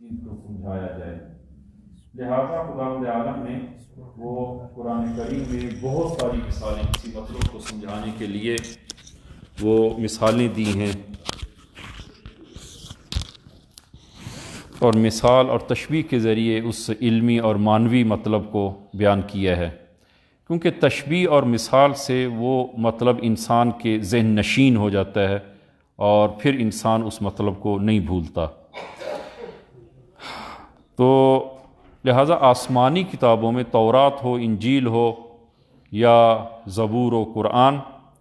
چیز کو سمجھایا جائے۔ لہذا خداوند عالم نے وہ قرآن کریم میں بہت ساری مثالیں کسی مطلب کو سمجھانے کے لیے وہ مثالیں دی ہیں، اور مثال اور تشبیہ کے ذریعے اس علمی اور معنوی مطلب کو بیان کیا ہے، کیونکہ تشبیہ اور مثال سے وہ مطلب انسان کے ذہن نشین ہو جاتا ہے اور پھر انسان اس مطلب کو نہیں بھولتا۔ تو لہٰذا آسمانی کتابوں میں تورات ہو، انجیل ہو یا زبور و قرآن،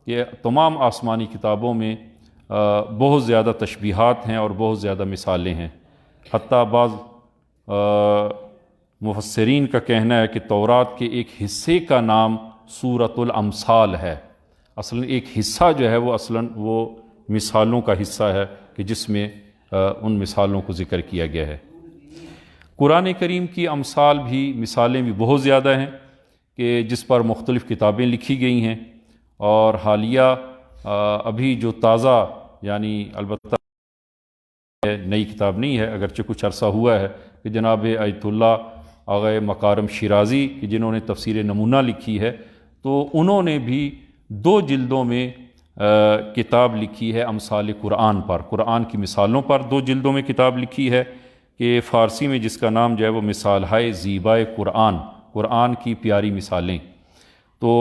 یہ تمام آسمانی کتابوں میں بہت زیادہ تشبیہات ہیں اور بہت زیادہ مثالیں ہیں۔ حتیٰ بعض مفسرین کا کہنا ہے کہ تورات کے ایک حصے کا نام سورۃ الامثال ہے۔ اصلاً ایک حصہ جو ہے وہ وہ مثالوں کا حصہ ہے کہ جس میں ان مثالوں کو ذکر کیا گیا ہے۔ قرآن کریم کی امثال بھی، مثالیں بھی بہت زیادہ ہیں کہ جس پر مختلف کتابیں لکھی گئی ہیں، اور حالیہ ابھی جو تازہ، یعنی البتہ نئی کتاب نہیں ہے اگرچہ کچھ عرصہ ہوا ہے، کہ جناب ایت اللہ آغا مکارم شیرازی کہ جنہوں نے تفسیر نمونہ لکھی ہے، تو انہوں نے بھی 2 جلدوں میں کتاب لکھی ہے امثال قرآن پر، قرآن کی مثالوں پر 2 جلدوں میں کتاب لکھی ہے، کہ فارسی میں جس کا نام جو ہے وہ مثال ہے زیبائے قرآن، قرآن کی پیاری مثالیں۔ تو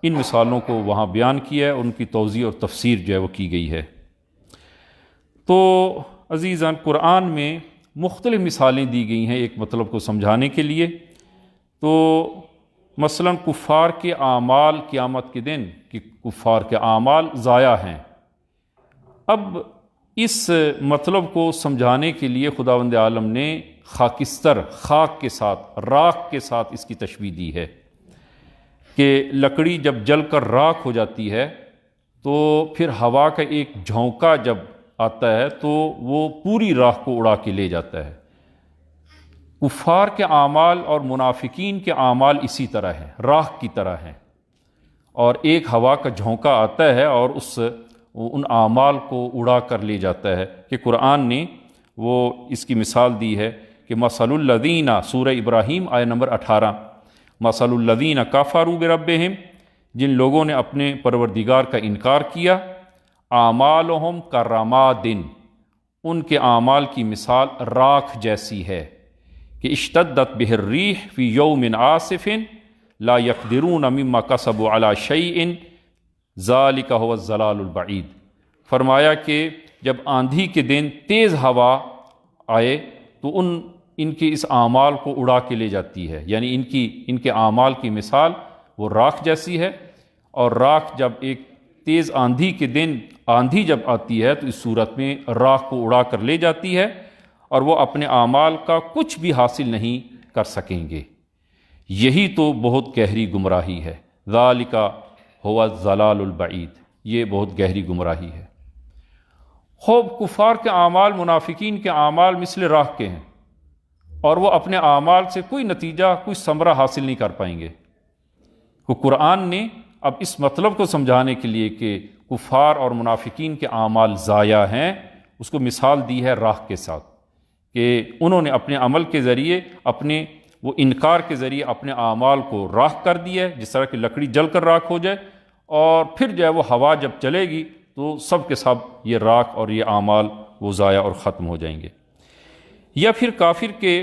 ان مثالوں کو وہاں بیان کیا ہے، ان کی توضیح اور تفسیر جو ہے وہ کی گئی ہے۔ تو عزیزان، قرآن میں مختلف مثالیں دی گئی ہیں ایک مطلب کو سمجھانے کے لیے۔ تو مثلا کفار کے اعمال قیامت کے دن کہ کفار کے اعمال ضائع ہیں، اب اس مطلب کو سمجھانے کے لیے خداوند عالم نے خاکستر، خاک کے ساتھ، راکھ کے ساتھ اس کی تشبیہ دی ہے کہ لکڑی جب جل کر راکھ ہو جاتی ہے تو پھر ہوا کا ایک جھونکا جب آتا ہے تو وہ پوری راکھ کو اڑا کے لے جاتا ہے۔ کفار کے اعمال اور منافقین کے اعمال اسی طرح ہیں، راکھ کی طرح ہیں، اور ایک ہوا کا جھونکا آتا ہے اور ان اعمال کو اڑا کر لے جاتا ہے۔ کہ قرآن نے وہ اس کی مثال دی ہے کہ مثل الذین، سورہ ابراہیم آیہ نمبر 18، مثل الذین کفروا بربہم، جن لوگوں نے اپنے پروردگار کا انکار کیا، اعمالہم کرماد، ان کے اعمال کی مثال راکھ جیسی ہے، کہ اشتدت بہ الریح فی یوم عاصف لا یقدرون مما کسبوا علی شیء ذالک هو الضلال البعید۔ فرمایا کہ جب آندھی کے دن تیز ہوا آئے تو ان کے اس اعمال کو اڑا کے لے جاتی ہے، یعنی ان کے اعمال کی مثال وہ راکھ جیسی ہے، اور راکھ جب ایک تیز آندھی کے دن آندھی جب آتی ہے تو اس صورت میں راکھ کو اڑا کر لے جاتی ہے، اور وہ اپنے اعمال کا کچھ بھی حاصل نہیں کر سکیں گے۔ یہی تو بہت گہری گمراہی ہے، ذالک هو الضلال البعید، یہ بہت گہری گمراہی ہے۔ خوب کفار کے اعمال، منافقین کے اعمال مثل راکھ کے ہیں، اور وہ اپنے اعمال سے کوئی نتیجہ، کوئی ثمرہ حاصل نہیں کر پائیں گے۔ تو قرآن نے اب اس مطلب کو سمجھانے کے لیے کہ کفار اور منافقین کے اعمال ضائع ہیں، اس کو مثال دی ہے راکھ کے ساتھ، کہ انہوں نے اپنے عمل کے ذریعے، اپنے وہ انکار کے ذریعے اپنے اعمال کو راکھ کر دیا ہے، جس طرح کہ لکڑی جل کر راکھ ہو جائے، اور پھر جو ہے وہ ہوا جب چلے گی تو سب کے سب یہ راکھ اور یہ اعمال وہ ضائع اور ختم ہو جائیں گے۔ یا پھر کافر کے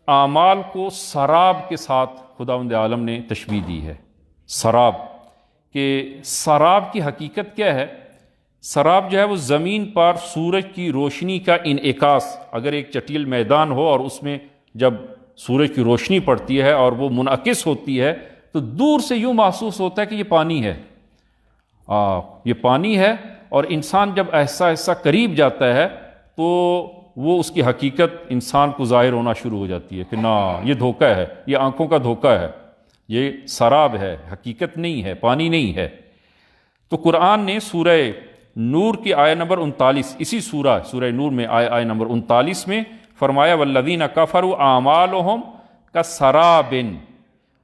اعمال کو سراب کے ساتھ خداوند عالم نے تشبیہ دی ہے۔ سراب، کہ سراب کی حقیقت کیا ہے؟ سراب جو ہے وہ زمین پر سورج کی روشنی کا انعکاس، اگر ایک چٹیل میدان ہو اور اس میں جب سورج کی روشنی پڑتی ہے اور وہ منعکس ہوتی ہے تو دور سے یوں محسوس ہوتا ہے کہ یہ پانی ہے، یہ پانی ہے، اور انسان جب ایسا ایسا قریب جاتا ہے تو وہ اس کی حقیقت انسان کو ظاہر ہونا شروع ہو جاتی ہے کہ نا، یہ دھوکہ ہے، یہ آنکھوں کا دھوکہ ہے، یہ سراب ہے، حقیقت نہیں ہے، پانی نہیں ہے۔ تو قرآن نے سورہ نور کی آیہ نمبر 39، اسی سورہ نور میں آیہ نمبر 39 میں فرمایا والذین کفروا اعمالہم کسراب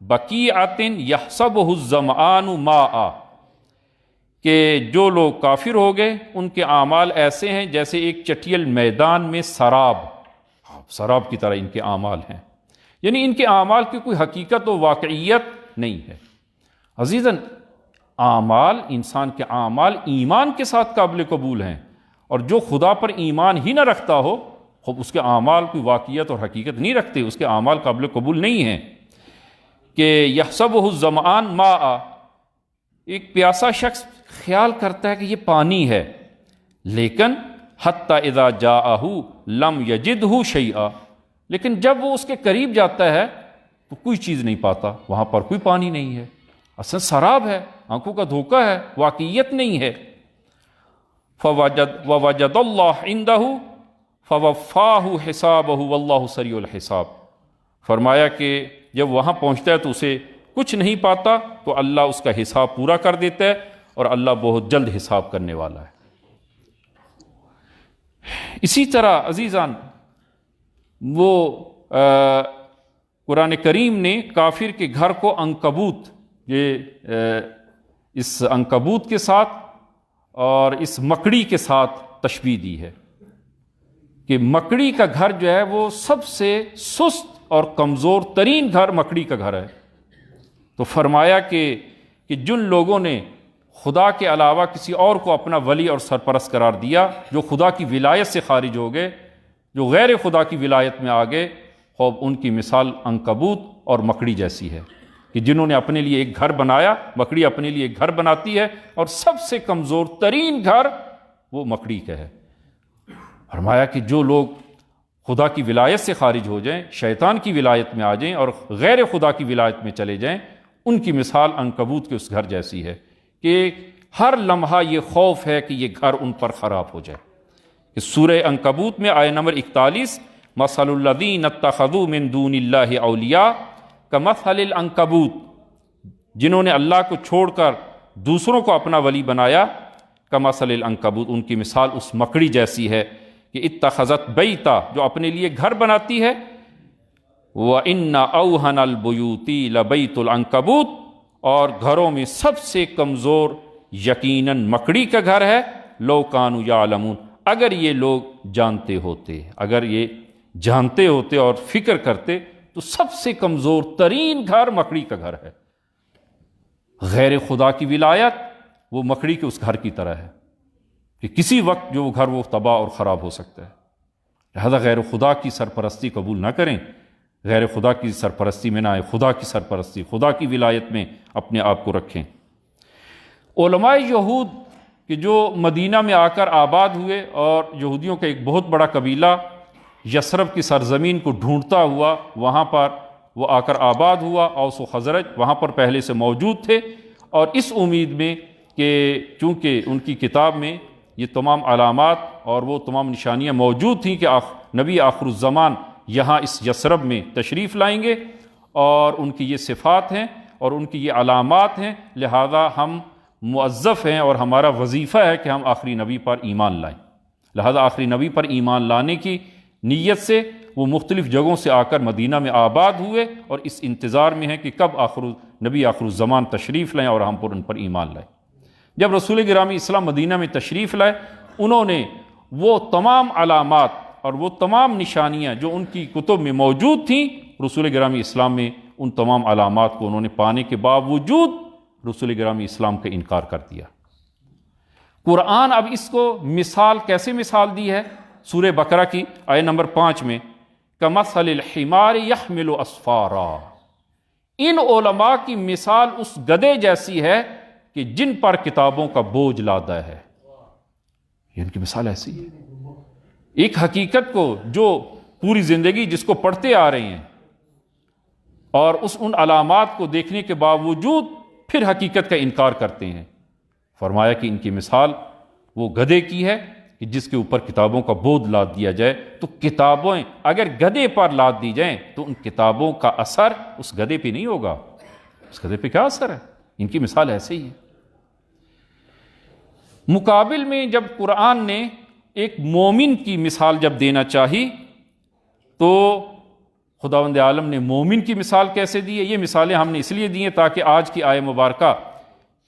بقیعۃ یحسبہ الظمآن ماء، کہ جو لوگ کافر ہو گئے ان کے اعمال ایسے ہیں جیسے ایک چٹیل میدان میں سراب، سراب کی طرح ان کے اعمال ہیں، یعنی ان کے اعمال کی کوئی حقیقت و واقعیت نہیں ہے۔ عزیزاً، اعمال، انسان کے اعمال ایمان کے ساتھ قابل قبول ہیں، اور جو خدا پر ایمان ہی نہ رکھتا ہو، خب اس کے اعمال کوئی واقعیت اور حقیقت نہیں رکھتے، اس کے اعمال قابل قبول نہیں ہیں۔ کہ یحسبہ الظمآن ماء، ایک پیاسا شخص خیال کرتا ہے کہ یہ پانی ہے، لیکن حتی اذا جاءہ لم یجدہ شیئا، لیکن جب وہ اس کے قریب جاتا ہے تو کوئی چیز نہیں پاتا، وہاں پر کوئی پانی نہیں ہے، اصل سراب ہے، آنکھوں کا دھوکہ ہے، واقعیت نہیں ہے۔ ووجد اللہ عندہ فوفاہ حسابہ واللہ سریع الحساب، فرمایا کہ جب وہاں پہنچتا ہے تو اسے کچھ نہیں پاتا، تو اللہ اس کا حساب پورا کر دیتا ہے، اور اللہ بہت جلد حساب کرنے والا ہے۔ اسی طرح عزیزان، وہ قرآن کریم نے کافر کے گھر کو عنکبوت، اس عنکبوت کے ساتھ اور اس مکڑی کے ساتھ تشبیہ دی ہے، کہ مکڑی کا گھر جو ہے وہ سب سے سست اور کمزور ترین گھر مکڑی کا گھر ہے۔ تو فرمایا کہ جن لوگوں نے خدا کے علاوہ کسی اور کو اپنا ولی اور سرپرست قرار دیا، جو خدا کی ولایت سے خارج ہو گئے، جو غیر خدا کی ولایت میں آ گئے، خوب ان کی مثال عنکبوت اور مکڑی جیسی ہے، کہ جنہوں نے اپنے لیے ایک گھر بنایا، مکڑی اپنے لیے ایک گھر بناتی ہے، اور سب سے کمزور ترین گھر وہ مکڑی کا ہے۔ فرمایا کہ جو لوگ خدا کی ولایت سے خارج ہو جائیں، شیطان کی ولایت میں آ جائیں اور غیر خدا کی ولایت میں چلے جائیں، ان کی مثال عنکبوت کے اس گھر جیسی ہے، کہ ہر لمحہ یہ خوف ہے کہ یہ گھر ان پر خراب ہو جائے۔ اس سورہ عنکبوت میں آیہ نمبر 41، مثل الذین اتخذوا من دون اللہ اولیاء کمثل العنکبوت، جنہوں نے اللہ کو چھوڑ کر دوسروں کو اپنا ولی بنایا، کمثل العنکبوت، ان کی مثال اس مکڑی جیسی ہے کہ اتخذت بیتا، جو اپنے لیے گھر بناتی ہے، وَإِنَّ أَوْهَنَ الْبُيُوتِ لَبَيْتُ الْعَنْكَبُوتِ، اور گھروں میں سب سے کمزور یقیناً مکڑی کا گھر ہے، لَوْ كَانُوا يَعْلَمُونَ، اگر یہ لوگ جانتے ہوتے، اگر یہ جانتے ہوتے اور فکر کرتے، تو سب سے کمزور ترین گھر مکڑی کا گھر ہے۔ غیر خدا کی ولایت وہ مکڑی کے اس گھر کی طرح ہے کہ کسی وقت جو وہ گھر وہ تباہ اور خراب ہو سکتا ہے۔ لہذا غیر خدا کی سرپرستی قبول نہ کریں، غیر خدا کی سرپرستی میں نہ آئے، خدا کی سرپرستی، خدا کی ولایت میں اپنے آپ کو رکھیں۔ علماء یہود کہ جو مدینہ میں آ کر آباد ہوئے، اور یہودیوں کا ایک بہت بڑا قبیلہ یثرب کی سرزمین کو ڈھونڈتا ہوا وہاں پر وہ آ کر آباد ہوا، اوس و خزرج وہاں پر پہلے سے موجود تھے، اور اس امید میں کہ چونکہ ان کی کتاب میں یہ تمام علامات اور وہ تمام نشانیاں موجود تھیں کہ نبی آخر الزمان یہاں اس یثرب میں تشریف لائیں گے، اور ان کی یہ صفات ہیں اور ان کی یہ علامات ہیں، لہذا ہم موظف ہیں اور ہمارا وظیفہ ہے کہ ہم آخری نبی پر ایمان لائیں۔ لہذا آخری نبی پر ایمان لانے کی نیت سے وہ مختلف جگہوں سے آ کر مدینہ میں آباد ہوئے، اور اس انتظار میں ہیں کہ کب نبی آخر الزمان تشریف لائیں اور ہم پر ان پر ایمان لائیں۔ جب رسول گرامی اسلام مدینہ میں تشریف لائے، انہوں نے وہ تمام علامات اور وہ تمام نشانیاں جو ان کی کتب میں موجود تھیں، رسول گرامی اسلام میں ان تمام علامات کو انہوں نے پانے کے باوجود رسول گرامی اسلام کا انکار کر دیا۔ قرآن اب اس کو مثال کیسے مثال دی ہے؟ سورہ بقرہ کی آیہ نمبر 5 میں، کمثل الحمار یحمل اسفارا، ان علماء کی مثال اس گدھے جیسی ہے کہ جن پر کتابوں کا بوجھ لادا ہے۔ ان کی مثال ایسی ہے، ایک حقیقت کو جو پوری زندگی جس کو پڑھتے آ رہے ہیں، اور ان علامات کو دیکھنے کے باوجود پھر حقیقت کا انکار کرتے ہیں۔ فرمایا کہ ان کی مثال وہ گدھے کی ہے کہ جس کے اوپر کتابوں کا بوجھ لاد دیا جائے، تو کتابیں اگر گدھے پر لاد دی جائیں تو ان کتابوں کا اثر اس گدھے پہ نہیں ہوگا، اس گدھے پہ کیا اثر ہے؟ ان کی مثال ایسے ہی ہے۔ مقابل میں جب قرآن نے ایک مومن کی مثال جب دینا چاہی، تو خداوند عالم نے مومن کی مثال کیسے دی ہے؟ یہ مثالیں ہم نے اس لیے دی ہیں تاکہ آج کی آیہ مبارکہ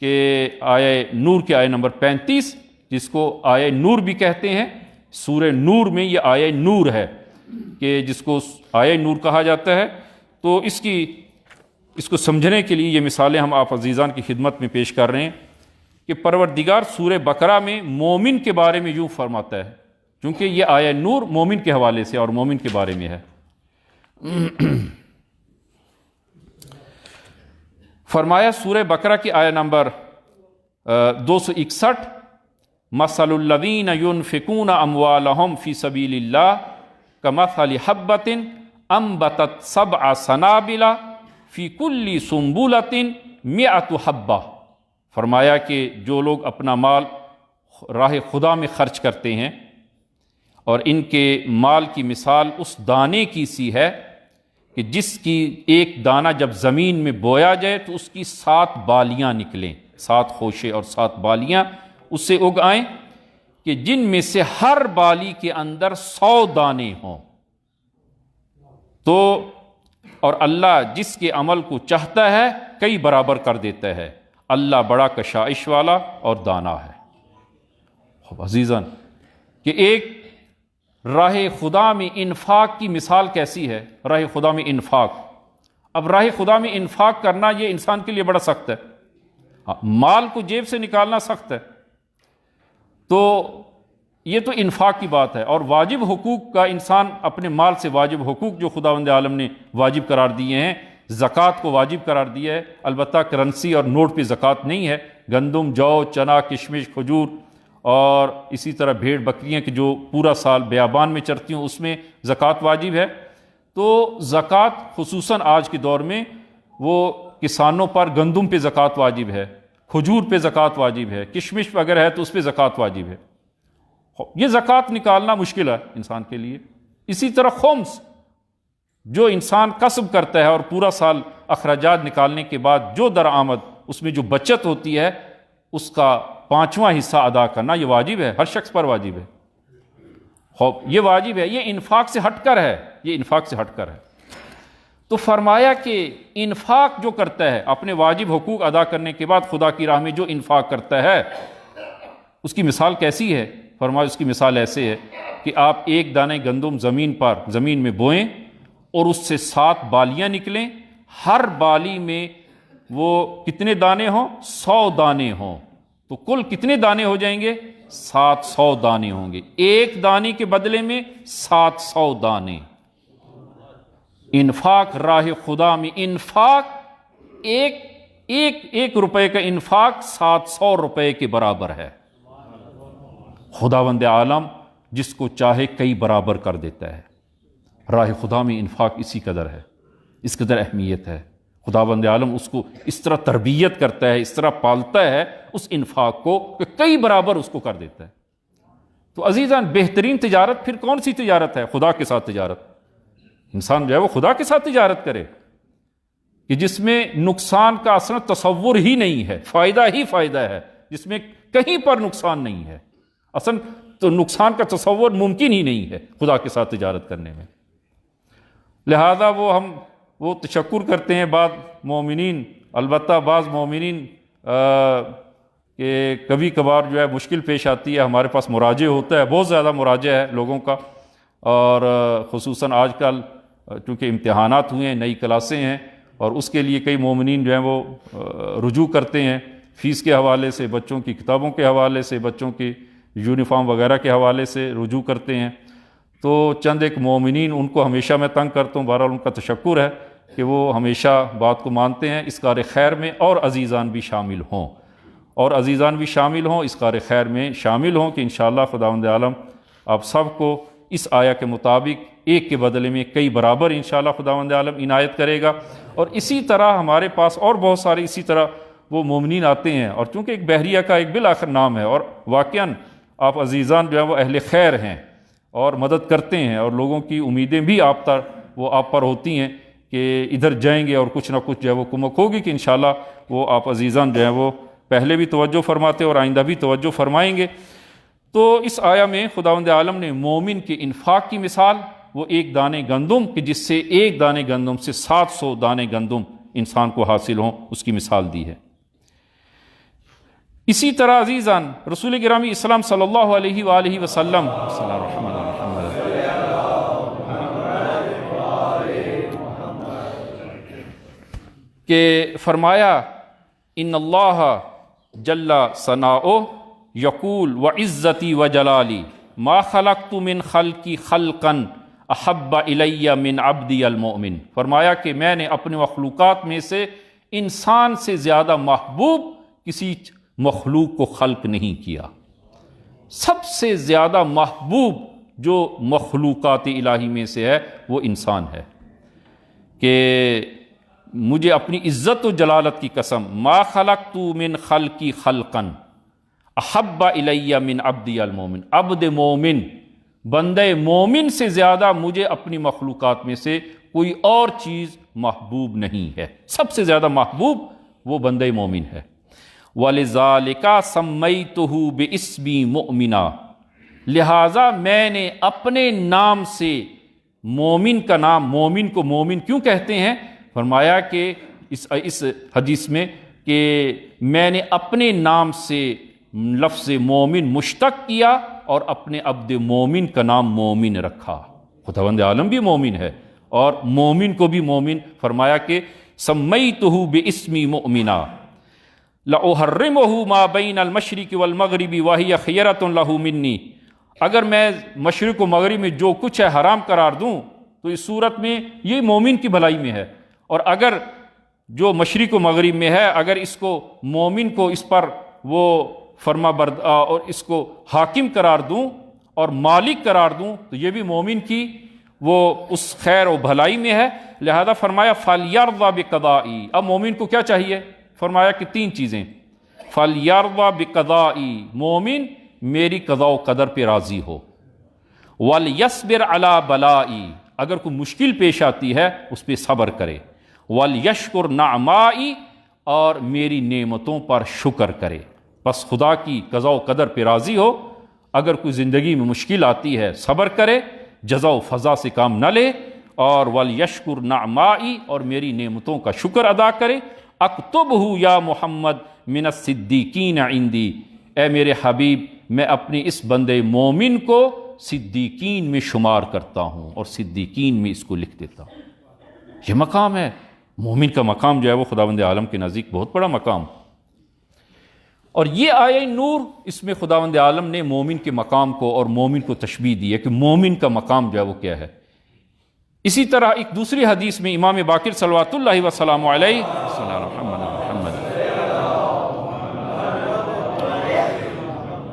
کہ آیہ نور کی آیہ نمبر 35، جس کو آیہ نور بھی کہتے ہیں، سورہ نور میں یہ آیہ نور ہے، کہ جس کو آیہ نور کہا جاتا ہے، تو اس کو سمجھنے کے لیے یہ مثالیں ہم آپ عزیزان کی خدمت میں پیش کر رہے ہیں کہ پروردگار سورہ بقرہ میں مومن کے بارے میں یوں فرماتا ہے، چونکہ یہ آیہ نور مومن کے حوالے سے اور مومن کے بارے میں ہے۔ فرمایا سورہ بقرہ کی آیہ نمبر 261، مثل الذین ينفقون اموالهم فی سبیل اللہ کمثل حبۃ انبتت 7 سنابل فی کل سنبلۃ 100 حبہ۔ فرمایا کہ جو لوگ اپنا مال راہ خدا میں خرچ کرتے ہیں، اور ان کے مال کی مثال اس دانے کی سی ہے کہ جس کی ایک دانہ جب زمین میں بویا جائے تو اس کی 7 بالیاں نکلیں، 7 خوشے اور 7 بالیاں اس سے اگ آئیں، کہ جن میں سے ہر بالی کے اندر 100 دانے ہوں۔ تو اور اللہ جس کے عمل کو چاہتا ہے کئی برابر کر دیتا ہے، اللہ بڑا کشائش والا اور دانا ہے۔ خوب عزیزان، کہ ایک راہ خدا میں انفاق کی مثال کیسی ہے؟ راہ خدا میں انفاق، اب راہ خدا میں انفاق کرنا یہ انسان کے لیے بڑا سخت ہے۔ مال کو جیب سے نکالنا سخت ہے، تو یہ تو انفاق کی بات ہے۔ اور واجب حقوق کا انسان اپنے مال سے واجب حقوق جو خداوند عالم نے واجب قرار دیے ہیں، زکوٰۃ کو واجب قرار دیا ہے، البتہ کرنسی اور نوٹ پہ زکوٰۃ نہیں ہے، گندم، جو، چنا، کشمش، کھجور اور اسی طرح بھیڑ بکریاں کہ جو پورا سال بیابان میں چرتی ہوں اس میں زکوٰۃ واجب ہے۔ تو زکوٰۃ خصوصاً آج کے دور میں وہ کسانوں پر گندم پہ زکوٰۃ واجب ہے، کھجور پہ زکوٰۃ واجب ہے، کشمش وغیرہ ہے تو اس پہ زکوٰۃ واجب ہے۔ یہ زکوٰۃ نکالنا مشکل ہے انسان کے لیے۔ اسی طرح خمس، جو انسان کسب کرتا ہے اور پورا سال اخراجات نکالنے کے بعد جو درآمد اس میں جو بچت ہوتی ہے اس کا 5واں حصہ ادا کرنا، یہ واجب ہے، ہر شخص پر واجب ہے۔ یہ واجب ہے، یہ انفاق سے ہٹ کر ہے، یہ انفاق سے ہٹ کر ہے۔ تو فرمایا کہ انفاق جو کرتا ہے اپنے واجب حقوق ادا کرنے کے بعد خدا کی راہ میں جو انفاق کرتا ہے اس کی مثال کیسی ہے؟ فرمایا اس کی مثال ایسے ہے کہ آپ ایک دانے گندم زمین میں بوئیں اور اس سے 7 بالیاں نکلیں، ہر بالی میں وہ کتنے دانے ہوں؟ 100 دانے ہوں، تو کل کتنے دانے ہو جائیں گے؟ 700 دانے ہوں گے، ایک دانے کے بدلے میں 700 دانے۔ انفاق راہ خدا میں انفاق، ایک روپے کا انفاق 700 روپے کے برابر ہے۔ خداوند عالم جس کو چاہے کئی برابر کر دیتا ہے۔ راہ خدا میں انفاق اسی قدر ہے، اس قدر اہمیت ہے۔ خداوند عالم اس کو اس طرح تربیت کرتا ہے، اس طرح پالتا ہے اس انفاق کو کہ کئی برابر اس کو کر دیتا ہے۔ تو عزیزان، بہترین تجارت پھر کون سی تجارت ہے؟ خدا کے ساتھ تجارت۔ انسان جو ہے وہ خدا کے ساتھ تجارت کرے کہ جس میں نقصان کا اصلا تصور ہی نہیں ہے، فائدہ ہی فائدہ ہے، جس میں کہیں پر نقصان نہیں ہے۔ اصلا تو نقصان کا تصور ممکن ہی نہیں ہے خدا کے ساتھ تجارت کرنے میں۔ لہذا وہ تشکر کرتے ہیں بعض مومنین، البتہ بعض مومنین کہ کبھی کبھار جو ہے مشکل پیش آتی ہے، ہمارے پاس مراجع ہوتا ہے، بہت زیادہ مراجع ہے لوگوں کا، اور خصوصاً آج کل چونکہ امتحانات ہوئے ہیں، نئی کلاسیں ہیں، اور اس کے لیے کئی مومنین جو ہیں وہ رجوع کرتے ہیں، فیس کے حوالے سے، بچوں کی کتابوں کے حوالے سے، بچوں کی یونیفارم وغیرہ کے حوالے سے رجوع کرتے ہیں۔ تو چند ایک مومنین، ان کو ہمیشہ میں تنگ کرتا ہوں، بہرحال ان کا تشکر ہے کہ وہ ہمیشہ بات کو مانتے ہیں۔ اس کار خیر میں اور عزیزان بھی شامل ہوں، اور عزیزان بھی شامل ہوں، اس کار خیر میں شامل ہوں کہ انشاءاللہ خداوند عالم آپ سب کو اس آیہ کے مطابق ایک کے بدلے میں کئی برابر انشاءاللہ خداوند عالم عنایت کرے گا۔ اور اسی طرح ہمارے پاس اور بہت سارے اسی طرح وہ مومنین آتے ہیں، اور چونکہ ایک بحریہ کا ایک بالآخر نام ہے، اور واقعاً آپ عزیزان جو ہیں وہ اہل خیر ہیں اور مدد کرتے ہیں، اور لوگوں کی امیدیں بھی آپ پر ہوتی ہیں کہ ادھر جائیں گے اور کچھ نہ کچھ جو ہے وہ کمک ہوگی، کہ انشاءاللہ وہ آپ عزیزان جو ہیں وہ پہلے بھی توجہ فرماتے اور آئندہ بھی توجہ فرمائیں گے۔ تو اس آیہ میں خداوند عالم نے مومن کے انفاق کی مثال، وہ ایک دانے گندم کہ جس سے ایک دانے گندم سے 700 دانے گندم انسان کو حاصل ہوں، اس کی مثال دی ہے۔ اسی طرح عزیزان، رسول گرامی اسلام صلی اللہ علیہ وآلہ وسلم کہ فرمایا ان اللہ جل ثناؤہ یقول وعزتی وجلالی ما خلقت من خلقی خلقا احب الی من عبدی المؤمن، فرمایا کہ میں نے اپنے مخلوقات میں سے انسان سے زیادہ محبوب کسی مخلوق کو خلق نہیں کیا۔ سب سے زیادہ محبوب جو مخلوقات الہی میں سے ہے وہ انسان ہے، کہ مجھے اپنی عزت و جلالت کی قسم ما خلقت من خلقی خلقا احب الی من عبدی المومن، عبد مومن بندہ مومن سے زیادہ مجھے اپنی مخلوقات میں سے کوئی اور چیز محبوب نہیں ہے، سب سے زیادہ محبوب وہ بندہ مومن ہے۔ وَلِذَالِكَ سَمَّيْتُهُ بِاسْمِي مُؤْمِنًا، لہٰذا میں نے اپنے نام سے مومن کا نام، مومن کو مومن کیوں کہتے ہیں؟ فرمایا کہ اس حدیث میں کہ میں نے اپنے نام سے لفظ مومن مشتق کیا اور اپنے عبد مومن کا نام مومن رکھا۔ خداوند عالم بھی مومن ہے اور مومن کو بھی مومن فرمایا کہ سمیتہ باسمی مؤمنا لأحرمہ ما بین المشرق والمغرب وہی خیرۃ لہ منی، اگر میں مشرق و مغرب میں جو کچھ ہے حرام قرار دوں تو اس صورت میں یہ مومن کی بھلائی میں ہے، اور اگر جو مشرق و مغرب میں ہے اگر اس کو مومن کو اس پر وہ اور اس کو حاکم قرار دوں اور مالک قرار دوں تو یہ بھی مومن کی وہ اس خیر و بھلائی میں ہے۔ لہذا فرمایا فَلْيَرْضَ بِقَضَائِي، اب مومن کو کیا چاہیے؟ فرمایا کہ تین چیزیں، فَلْيَرْضَ بِقَضَائِي، مومن میری قضاء و قدر پہ راضی ہو، وَلْيَصْبِرْ عَلَى بَلَائِي، اگر کوئی مشکل پیش آتی ہے اس پہ صبر کرے، وَلْيَشْكُرْ نَعْمَائِي، اور میری نعمتوں پر شکر کرے۔ بس خدا کی قضاء و قدر پہ راضی ہو، اگر کوئی زندگی میں مشکل آتی ہے صبر کرے، جزا و فضا سے کام نہ لے، اور وَلْيَشْكُرْ نَعْمَائِي، اور میری نعمتوں کا شکر ادا کرے۔ اکتبہ یا محمد من الصدیقین عندی، اے میرے حبیب میں اپنی اس بندے مومن کو صدیقین میں شمار کرتا ہوں اور صدیقین میں اس کو لکھ دیتا ہوں۔ یہ مقام ہے مومن کا، مقام جو ہے وہ خداوند عالم کے نزدیک بہت بڑا مقام، اور یہ آیہ نور اس میں خداوند عالم نے مومن کے مقام کو اور مومن کو تشبیہ دی ہے کہ مومن کا مقام جو ہے وہ کیا ہے۔ اسی طرح ایک دوسری حدیث میں امام باقر صلوات اللہ وسلام علیہ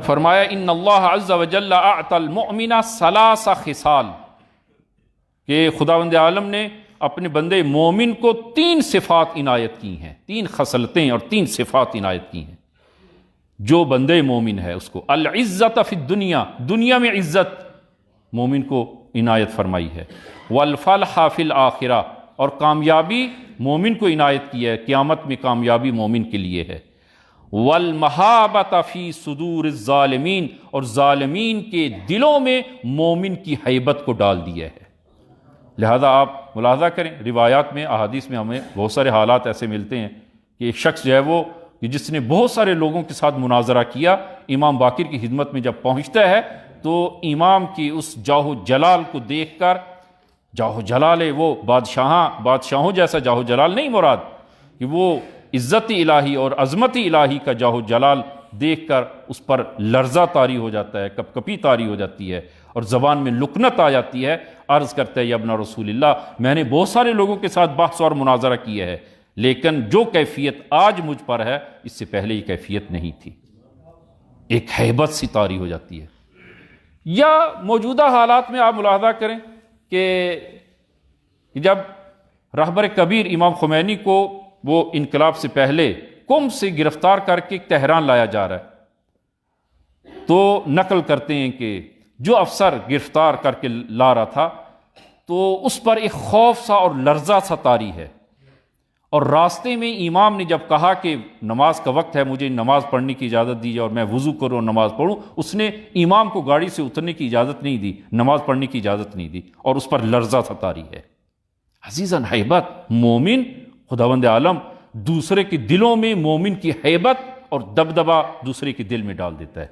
فرمایا ان اللہ عز وجل اعطى المؤمن ثلاث خصال، کہ خداوند عالم نے اپنے بندے مومن کو تین صفات عنایت کی ہیں، تین خصلتیں اور تین صفات عنایت کی ہیں جو بندے مومن ہے اس کو۔ العزت فی الدنیا، دنیا میں عزت مومن کو عنایت فرمائی ہے، والفلاح فی الآخرہ، اور کامیابی مومن کو عنایت کی ہے، قیامت میں کامیابی مومن کے لیے ہے، والمہابۃ فی صدور الظالمین، اور ظالمین کے دلوں میں مومن کی ہیبت کو ڈال دیا ہے۔ لہذا آپ ملاحظہ کریں روایات میں، احادیث میں ہمیں بہت سارے حالات ایسے ملتے ہیں کہ ایک شخص جو ہے وہ جس نے بہت سارے لوگوں کے ساتھ مناظرہ کیا، امام باقر کی خدمت میں جب پہنچتا ہے تو امام کی اس جاہ و جلال کو دیکھ کر، جاہ و جلال وہ بادشاہوں جیسا جاہ و جلال نہیں مراد، کہ وہ عزت الہی اور عظمت الہی کا جاہ و جلال دیکھ کر اس پر لرزہ طاری ہو جاتا ہے، کپ کپی طاری ہو جاتی ہے اور زبان میں لکنت آ جاتی ہے۔ عرض کرتا ہے یا ابن رسول اللہ، میں نے بہت سارے لوگوں کے ساتھ بحث اور مناظرہ کیا ہے، لیکن جو کیفیت آج مجھ پر ہے اس سے پہلے یہ کیفیت نہیں تھی، ایک ہیبت سی طاری ہو جاتی ہے۔ یا موجودہ حالات میں آپ ملاحظہ کریں کہ جب رہبر کبیر امام خمینی کو وہ انقلاب سے پہلے قم سے گرفتار کر کے تہران لایا جا رہا ہے، تو نقل کرتے ہیں کہ جو افسر گرفتار کر کے لا رہا تھا تو اس پر ایک خوف سا اور لرزہ سا طاری ہے، اور راستے میں امام نے جب کہا کہ نماز کا وقت ہے، مجھے نماز پڑھنے کی اجازت دیجیے اور میں وضو کروں اور نماز پڑھوں، اس نے امام کو گاڑی سے اترنے کی اجازت نہیں دی، نماز پڑھنے کی اجازت نہیں دی، اور اس پر لرزہ سا طاری ہے۔ عزیزاً، ہیبت مومن، خداوند عالم دوسرے کے دلوں میں مومن کی ہیبت اور دبدبہ دوسرے کے دل میں ڈال دیتا ہے،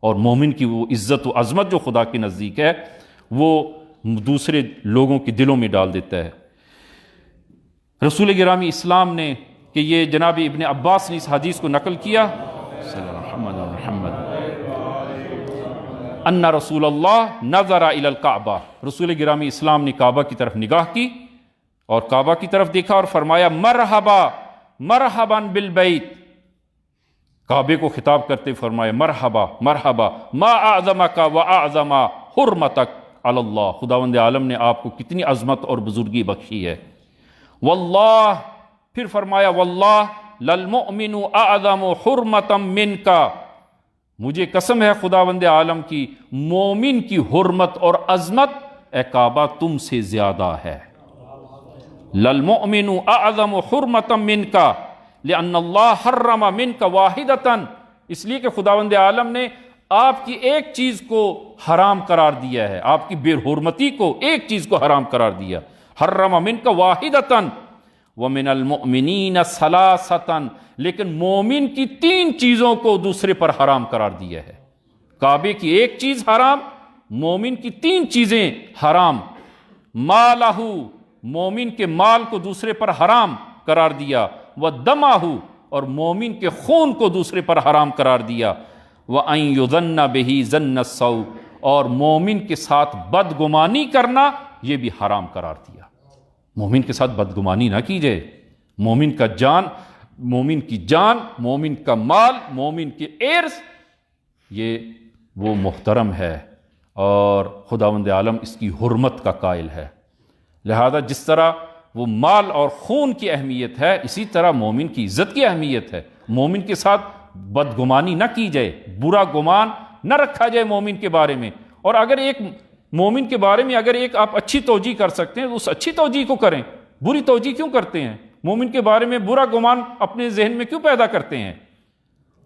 اور مومن کی وہ عزت و عظمت جو خدا کے نزدیک ہے وہ دوسرے لوگوں کے دلوں میں ڈال دیتا ہے۔ رسول گرامی اسلام نے کہ یہ جناب ابن عباس نے اس حدیث کو نقل کیا صلی اللہ علیہ محمد ان رسول اللہ نظر الی الکعبہ، رسول گرامی اسلام نے کعبہ کی طرف نگاہ کی اور کعبہ کی طرف دیکھا اور فرمایا مرحبا مرحبا بالبیت، کعبے کو خطاب کرتے فرمایا مرحبا مرحبا ما اعظمک و اعظم حرمتک علی اللہ، خداوند عالم نے آپ کو کتنی عظمت اور بزرگی بخشی ہے، واللہ، پھر فرمایا واللہ للمؤمن اعظم حرمتا منک، مجھے قسم ہے خداوند عالم کی مومن کی حرمت اور عظمت اے کعبہ تم سے زیادہ ہے، للمؤمن اعظم حرمتا منک لأن اللہ حرم منک واحدتا، اس لیے کہ خداوند عالم نے آپ کی ایک چیز کو حرام قرار دیا ہے، آپ کی بے حرمتی کو ایک چیز کو حرام قرار دیا، حرم منک واحدتا ومن المؤمنین ثلاثتا، لیکن مومن کی 3 چیزوں کو دوسرے پر حرام قرار دیا ہے، کعبے کی ایک چیز حرام، مومن کی 3 چیزیں حرام، مالہ، مومن کے مال کو دوسرے پر حرام قرار دیا، ودمہ، اور مومن کے خون کو دوسرے پر حرام قرار دیا، وَأَن يُظَنَّ بِهِ ظَنَّ السَّوْءِ، اور مومن کے ساتھ بدگمانی کرنا یہ بھی حرام قرار دیا، مومن کے ساتھ بدگمانی نہ کی جائے، مومن کا جان، مومن کی جان، مومن کا مال، مومن کے ارث، یہ وہ محترم ہے اور خداوند عالم اس کی حرمت کا قائل ہے، لہذا جس طرح وہ مال اور خون کی اہمیت ہے اسی طرح مومن کی عزت کی اہمیت ہے، مومن کے ساتھ بدگمانی نہ کی جائے، برا گمان نہ رکھا جائے مومن کے بارے میں، اور اگر ایک مومن کے بارے میں اگر ایک آپ اچھی توجیہ کر سکتے ہیں تو اس اچھی توجیہ کو کریں، بری توجیہ کیوں کرتے ہیں، مومن کے بارے میں برا گمان اپنے ذہن میں کیوں پیدا کرتے ہیں،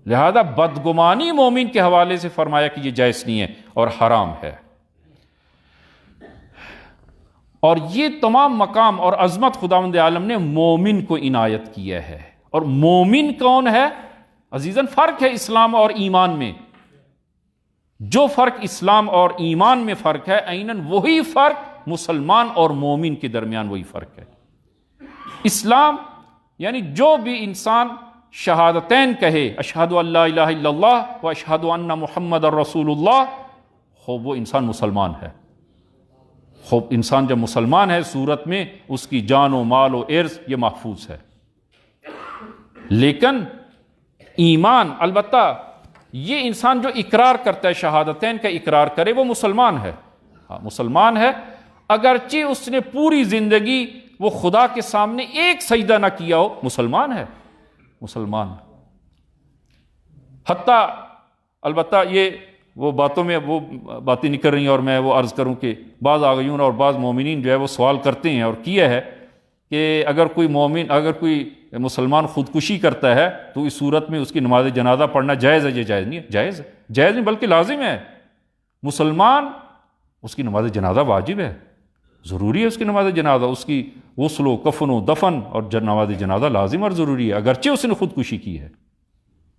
لہذا بدگمانی مومن کے حوالے سے فرمایا کہ یہ جائز نہیں ہے اور حرام ہے، اور یہ تمام مقام اور عظمت خداوند عالم نے مومن کو عنایت کیا ہے، اور مومن کون ہے عزیزاً، فرق ہے اسلام اور ایمان میں، جو فرق اسلام اور ایمان میں فرق ہے عیناً وہی فرق مسلمان اور مومن کے درمیان وہی فرق ہے، اسلام یعنی جو بھی انسان شہادتین کہے اشہد ان لا الہ الا اللہ و اشہد ان محمد رسول اللہ، خوب وہ انسان مسلمان ہے، خوب انسان جب مسلمان ہے صورت میں اس کی جان و مال و عرض یہ محفوظ ہے، لیکن ایمان البتہ یہ انسان جو اقرار کرتا ہے شہادتین کا اقرار کرے وہ مسلمان ہے، مسلمان ہے، اگرچہ اس نے پوری زندگی وہ خدا کے سامنے ایک سجدہ نہ کیا ہو، مسلمان ہے، مسلمان، حتیٰ البتہ یہ وہ باتوں میں وہ باتیں نہیں کر رہی ہیں، اور میں وہ عرض کروں کہ بعض آغیون اور بعض مومنین جو ہے وہ سوال کرتے ہیں اور کیا ہے کہ اگر کوئی مومن، اگر کوئی مسلمان خودکشی کرتا ہے تو اس صورت میں اس کی نماز جنازہ پڑھنا جائز ہے، یہ جائز نہیں ہے، جائز ہے، جائز نہیں بلکہ لازم ہے، مسلمان اس کی نماز جنازہ واجب ہے، ضروری ہے اس کی نماز جنازہ، اس کی غسل و کفن و دفن اور نماز جنازہ لازم اور ضروری ہے، اگرچہ اس نے خودکشی کی ہے،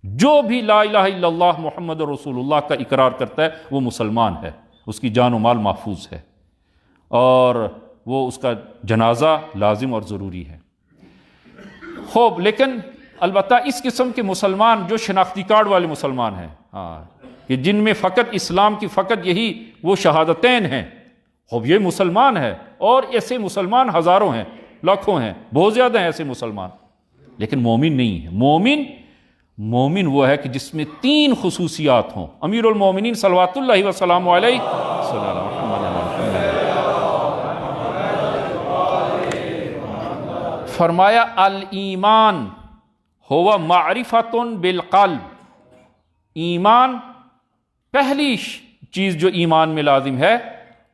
جو بھی لا الہ الا اللہ محمد رسول اللہ کا اقرار کرتا ہے وہ مسلمان ہے، اس کی جان و مال محفوظ ہے اور وہ اس کا جنازہ لازم اور ضروری ہے، خوب، لیکن البتہ اس قسم کے مسلمان جو شناختی کارڈ والے مسلمان ہیں، کہ جن میں فقط اسلام کی فقط یہی وہ شہادتین ہیں، خوب یہ مسلمان ہے، اور ایسے مسلمان ہزاروں ہیں، لاکھوں ہیں، بہت زیادہ ہیں ایسے مسلمان، لیکن مومن نہیں ہے، مومن وہ ہے کہ جس میں 3 خصوصیات ہوں، امیر المومنین صلوات اللہ وسلام علیہ صلی اللہ علیہ فرمایا الایمان ہوا معرفت بالقلب، ایمان پہلی چیز جو ایمان میں لازم ہے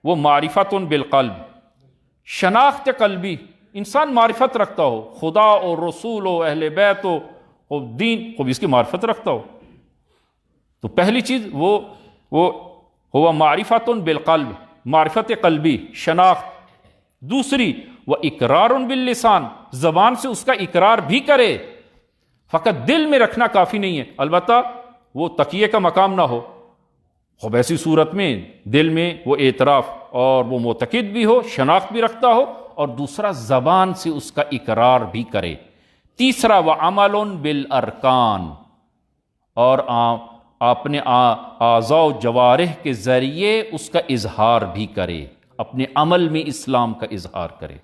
وہ معرفت بالقلب، شناخت قلبی، انسان معرفت رکھتا ہو، خدا اور رسول و اہل بیت و دین کو بھی اس کی معرفت رکھتا ہو، تو پہلی چیز وہ ہوا معرفت بالقلب، معرفت قلبی، شناخت، دوسری وہ اقرار باللسان، زبان سے اس کا اقرار بھی کرے، فقط دل میں رکھنا کافی نہیں ہے، البتہ وہ تقیے کا مقام نہ ہو، ایسی صورت میں دل میں وہ اعتراف اور وہ معتقد بھی ہو، شناخت بھی رکھتا ہو اور دوسرا زبان سے اس کا اقرار بھی کرے، تیسرا وعمل بالارکان، اور اپنے اعضاء و جوارح کے ذریعے اس کا اظہار بھی کرے، اپنے عمل میں اسلام کا اظہار کرے۔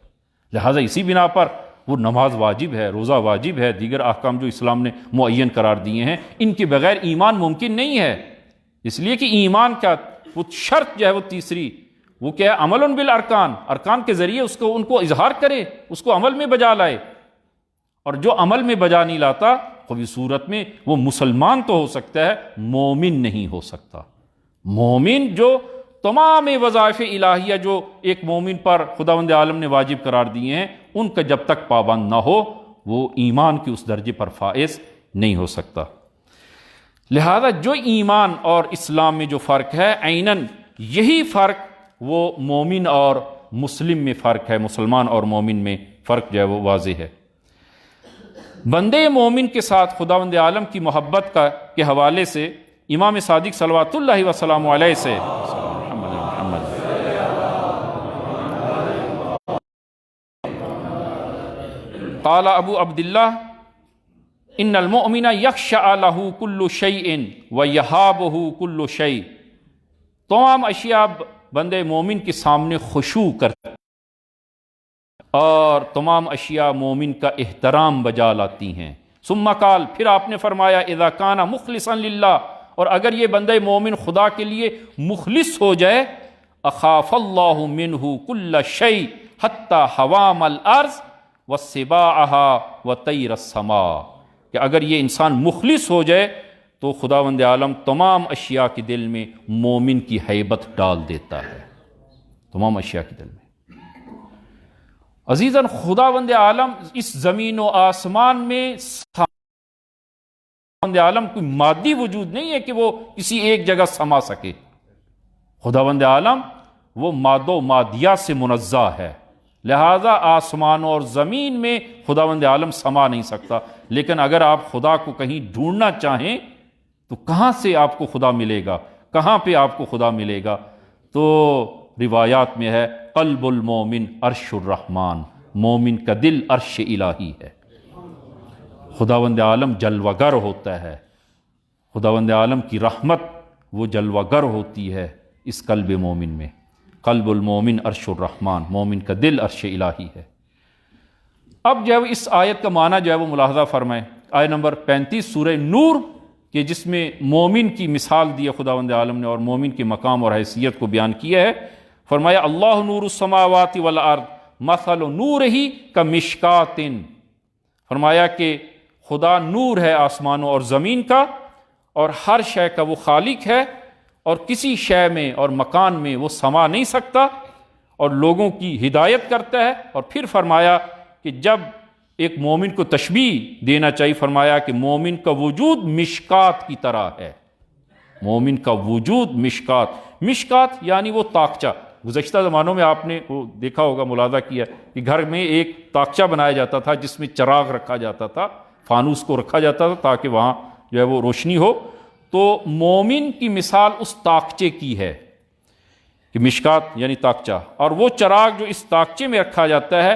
لہٰذا اسی بنا پر وہ نماز واجب ہے، روزہ واجب ہے، دیگر احکام جو اسلام نے معین قرار دیے ہیں، ان کے بغیر ایمان ممکن نہیں ہے۔ اس لیے کہ ایمان کا وہ شرط جو ہے وہ تیسری، وہ کیا ہے؟ عمل بالارکان، ارکان کے ذریعے ان کو اظہار کرے، اس کو عمل میں بجا لائے۔ اور جو عمل میں بجا نہیں لاتا، کوئی صورت میں وہ مسلمان تو ہو سکتا ہے، مومن نہیں ہو سکتا۔ مومن جو تمام وظائف الہیہ جو ایک مومن پر خداوند عالم نے واجب قرار دیے ہیں، ان کا جب تک پابند نہ ہو، وہ ایمان کے اس درجے پر فائز نہیں ہو سکتا۔ لہذا جو ایمان اور اسلام میں جو فرق ہے، عیناً یہی فرق وہ مومن اور مسلم میں فرق ہے، مسلمان اور مومن میں فرق جو ہے وہ واضح ہے۔ بندے مومن کے ساتھ خداوند عالم کی محبت کے حوالے سے امام صادق صلوات اللہ وسلام علیہ سے قال ابو عبداللہ ان المؤمن یخشع لہ کل شیء ویہابہ کل شیء، تمام اشیاء بندے مومن کے سامنے خشوع کرتے اور تمام اشیاء مومن کا احترام بجا لاتی ہیں۔ ثم قال، پھر آپ نے فرمایا اذا کان مخلصا للہ، اور اگر یہ بندے مومن خدا کے لیے مخلص ہو جائے، اخاف اللہ منہ کل شیء حتی حوام الارض وسباعها وطیر السماء، کہ اگر یہ انسان مخلص ہو جائے تو خداوند عالم تمام اشیاء کے دل میں مومن کی ہیبت ڈال دیتا ہے، تمام اشیاء کے دل میں۔ عزیزاً، خداوند عالم اس زمین و آسمان میں، خداوند عالم کوئی مادی وجود نہیں ہے کہ وہ کسی ایک جگہ سما سکے۔ خداوند عالم وہ مادہ و مادیات سے منزہ ہے، لہذا آسمان اور زمین میں خداوند عالم سما نہیں سکتا۔ لیکن اگر آپ خدا کو کہیں ڈھونڈنا چاہیں تو کہاں سے آپ کو خدا ملے گا، کہاں پہ آپ کو خدا ملے گا؟ تو روایات میں ہے قلب المومن عرش الرحمن، مومن کا دل عرش الہی ہے۔ خداوند عالم جلوہ گر ہوتا ہے، خداوند عالم کی رحمت وہ جلوہ گر ہوتی ہے اس قلب مومن میں۔ قلب المومن عرش الرحمن، مومن کا دل عرش الہی ہے۔ اب جو ہے اس آیت کا معنی جو ہے وہ ملاحظہ فرمائیں۔ آیت نمبر 35 سورہ نور کہ جس میں مومن کی مثال دی ہے خداوند عالم نے اور مومن کے مقام اور حیثیت کو بیان کیا ہے۔ فرمایا اللہ نور السماوات والارض مثل نورہ کمشکات، فرمایا کہ خدا نور ہے آسمانوں اور زمین کا، اور ہر شے کا وہ خالق ہے، اور کسی شے میں اور مکان میں وہ سما نہیں سکتا، اور لوگوں کی ہدایت کرتا ہے۔ اور پھر فرمایا کہ جب ایک مومن کو تشبیہ دینا چاہیے، فرمایا کہ مومن کا وجود مشکات کی طرح ہے، مومن کا وجود مشکات، مشکات یعنی وہ طاقچہ۔ گزشتہ زمانوں میں آپ نے وہ دیکھا ہوگا، ملاحظہ کیا کہ گھر میں ایک طاقچہ بنایا جاتا تھا جس میں چراغ رکھا جاتا تھا، فانوس کو رکھا جاتا تھا تاکہ وہاں جو ہے وہ روشنی ہو۔ تو مومن کی مثال اس طاقچے کی ہے کہ مشکات یعنی طاقچہ، اور وہ چراغ جو اس طاقچے میں رکھا جاتا ہے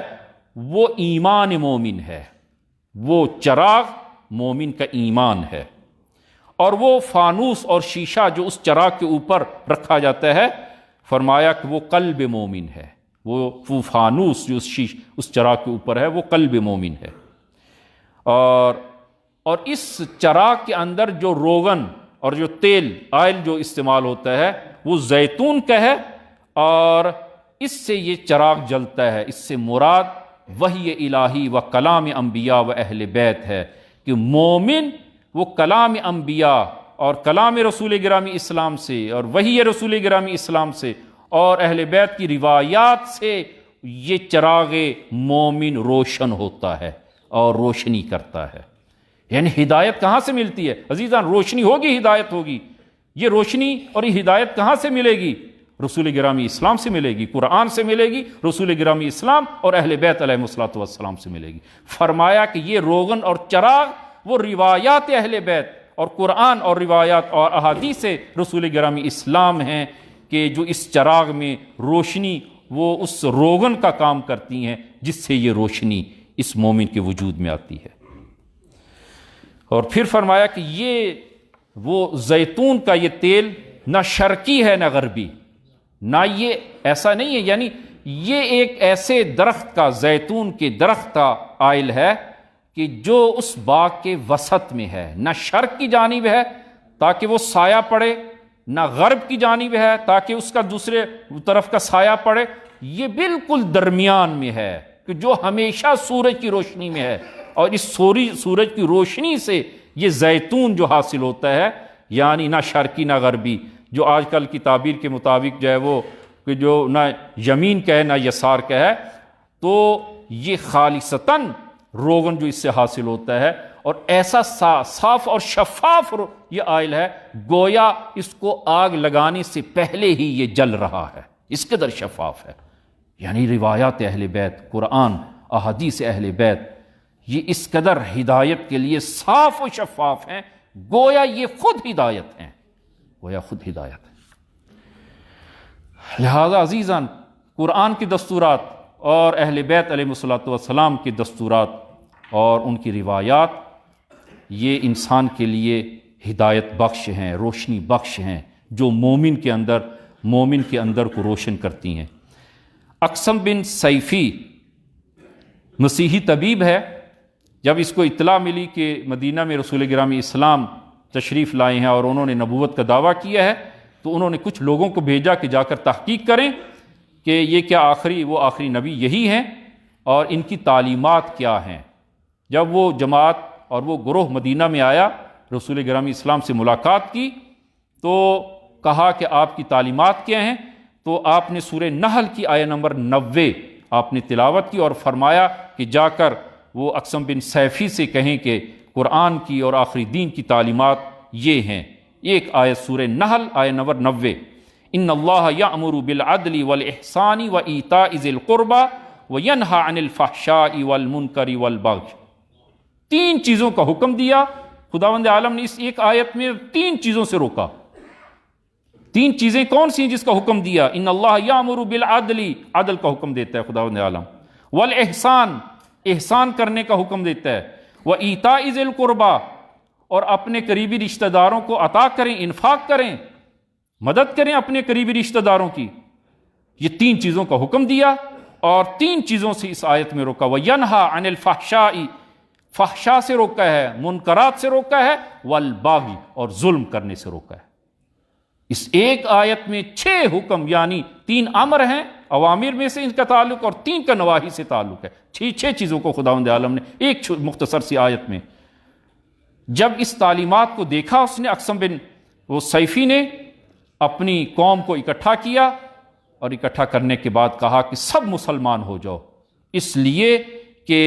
وہ ایمان مومن ہے، وہ چراغ مومن کا ایمان ہے۔ اور وہ فانوس اور شیشہ جو اس چراغ کے اوپر رکھا جاتا ہے، فرمایا کہ وہ قلب مومن ہے، وہ فانوس جو اس چراغ کے اوپر ہے وہ قلب مومن ہے۔ اور اس چراغ کے اندر جو روغن اور جو تیل آئل جو استعمال ہوتا ہے وہ زیتون کا ہے، اور اس سے یہ چراغ جلتا ہے۔ اس سے مراد وحی الہی و کلام انبیاء و اہل بیت ہے کہ مومن وہ کلام انبیاء اور کلام رسول گرامی اسلام سے اور وحی رسول گرامی اسلام سے اور اہل بیت کی روایات سے یہ چراغ مومن روشن ہوتا ہے اور روشنی کرتا ہے۔ یعنی ہدایت کہاں سے ملتی ہے عزیزان؟ روشنی ہوگی، ہدایت ہوگی۔ یہ روشنی اور یہ ہدایت کہاں سے ملے گی؟ رسول گرامی اسلام سے ملے گی، قرآن سے ملے گی، رسول گرامی اسلام اور اہل بیت علیہ الصلوۃ والسلام سے ملے گی۔ فرمایا کہ یہ روغن اور چراغ وہ روایات اہل بیت اور قرآن اور روایات اور احادیث رسول گرامی اسلام ہیں کہ جو اس چراغ میں روشنی وہ اس روغن کا کام کرتی ہیں جس سے یہ روشنی اس مومن کے وجود میں آتی ہے۔ اور پھر فرمایا کہ یہ وہ زیتون کا یہ تیل نہ شرقی ہے نہ غربی، نہ یہ ایسا نہیں ہے، یعنی یہ ایک ایسے درخت کا، زیتون کے درخت کا آئل ہے کہ جو اس باغ کے وسط میں ہے، نہ شرق کی جانب ہے تاکہ وہ سایہ پڑے، نہ غرب کی جانب ہے تاکہ اس کا دوسرے طرف کا سایہ پڑے، یہ بالکل درمیان میں ہے کہ جو ہمیشہ سورج کی روشنی میں ہے، اور اس سورج کی روشنی سے یہ زیتون جو حاصل ہوتا ہے، یعنی نہ شرقی نہ غربی، جو آج کل کی تعبیر کے مطابق جو ہے وہ کہ جو نہ یمین کا ہے نہ یسار کا ہے، تو یہ خالصتاً روغن جو اس سے حاصل ہوتا ہے، اور ایسا صاف اور شفاف یہ آئل ہے گویا اس کو آگ لگانے سے پہلے ہی یہ جل رہا ہے، اس قدر شفاف ہے۔ یعنی روایات اہل بیت، قرآن، احادیث اہل بیت، یہ اس قدر ہدایت کے لیے صاف و شفاف ہیں، گویا یہ خود ہدایت ہیں، گویا خود ہدایت ہے۔ لہذا عزیزان، قرآن کی دستورات اور اہل بیت علیہ الصلوۃ والسلام کی دستورات اور ان کی روایات، یہ انسان کے لیے ہدایت بخش ہیں، روشنی بخش ہیں، جو مومن کے اندر کو روشن کرتی ہیں۔ اقسم بن سیفی مسیحی طبیب ہے، جب اس کو اطلاع ملی کہ مدینہ میں رسول گرامی اسلام تشریف لائے ہیں اور انہوں نے نبوت کا دعویٰ کیا ہے، تو انہوں نے کچھ لوگوں کو بھیجا کہ جا کر تحقیق کریں کہ یہ کیا وہ آخری نبی یہی ہیں اور ان کی تعلیمات کیا ہیں۔ جب وہ جماعت اور وہ گروہ مدینہ میں آیا، رسول گرامی اسلام سے ملاقات کی، تو کہا کہ آپ کی تعلیمات کیا ہیں؟ تو آپ نے سورہ نحل کی آیہ نمبر 90 آپ نے تلاوت کی اور فرمایا کہ جا کر وہ اقسم بن سیفی سے کہیں کہ قرآن کی اور آخری دین کی تعلیمات یہ ہیں۔ ایک آیت سورہ نحل آیہ نمبر 90، ان اللہ یأمر بالعدل والاحسان وایتاء ذی القربى وینہی عن الفحشاء والمنکر والبغی۔ 3 چیزوں کا حکم دیا خداوند عالم نے، اس ایک آیت میں 3 چیزوں سے روکا۔ 3 چیزیں کون سی ہیں جس کا حکم دیا؟ ان اللہ یأمر بالعدل، عدل کا حکم دیتا ہے خداوند عالم، والاحسان، احسان کرنے کا حکم دیتا ہے، وایتاء ذی القربى، اور اپنے قریبی رشتہ داروں کو عطا کریں، انفاق کریں، مدد کریں اپنے قریبی رشتہ داروں کی۔ یہ 3 چیزوں کا حکم دیا اور 3 چیزوں سے اس آیت میں روکا۔ وَيَنْهَا عَنِ الْفَحْشَاءِ، فحشاء سے روکا ہے، منکرات سے روکا ہے، والباغی، اور ظلم کرنے سے روکا ہے۔ اس ایک آیت میں 6 حکم، یعنی 3 امر ہیں اوامر میں سے ان کا تعلق، اور 3 کا نواہی سے تعلق ہے۔ 6 چیزوں کو خداوند عالم نے ایک مختصر سی آیت میں۔ جب اس تعلیمات کو دیکھا اس نے، اقسم بن وہ سیفی نے اپنی قوم کو اکٹھا کیا، اور اکٹھا کرنے کے بعد کہا کہ سب مسلمان ہو جاؤ، اس لیے کہ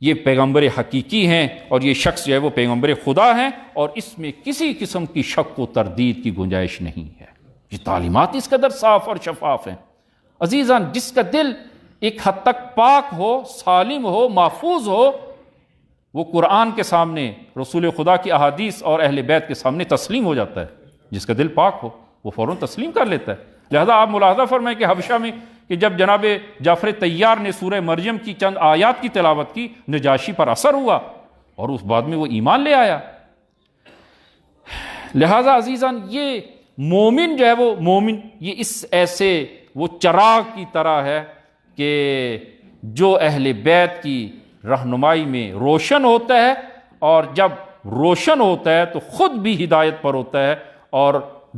یہ پیغمبر حقیقی ہیں اور یہ شخص جو ہے وہ پیغمبر خدا ہیں، اور اس میں کسی قسم کی شک و تردید کی گنجائش نہیں ہے۔ یہ تعلیمات اس قدر صاف اور شفاف ہیں۔ عزیزان، جس کا دل ایک حد تک پاک ہو، سالم ہو، محفوظ ہو، وہ قرآن کے سامنے، رسول خدا کی احادیث اور اہل بیت کے سامنے تسلیم ہو جاتا ہے۔ جس کا دل پاک ہو وہ فوراً تسلیم کر لیتا ہے۔ لہذا آپ ملاحظہ فرمائیں کہ حبشہ میں کہ جب جناب جعفر طیار نے سورہ مریم کی چند آیات کی تلاوت کی، نجاشی پر اثر ہوا اور اس بعد میں وہ ایمان لے آیا۔ لہذا عزیزان، یہ مومن جو ہے وہ مومن، یہ اس ایسے وہ چراغ کی طرح ہے کہ جو اہل بیت کی رہنمائی میں روشن ہوتا ہے، اور جب روشن ہوتا ہے تو خود بھی ہدایت پر ہوتا ہے اور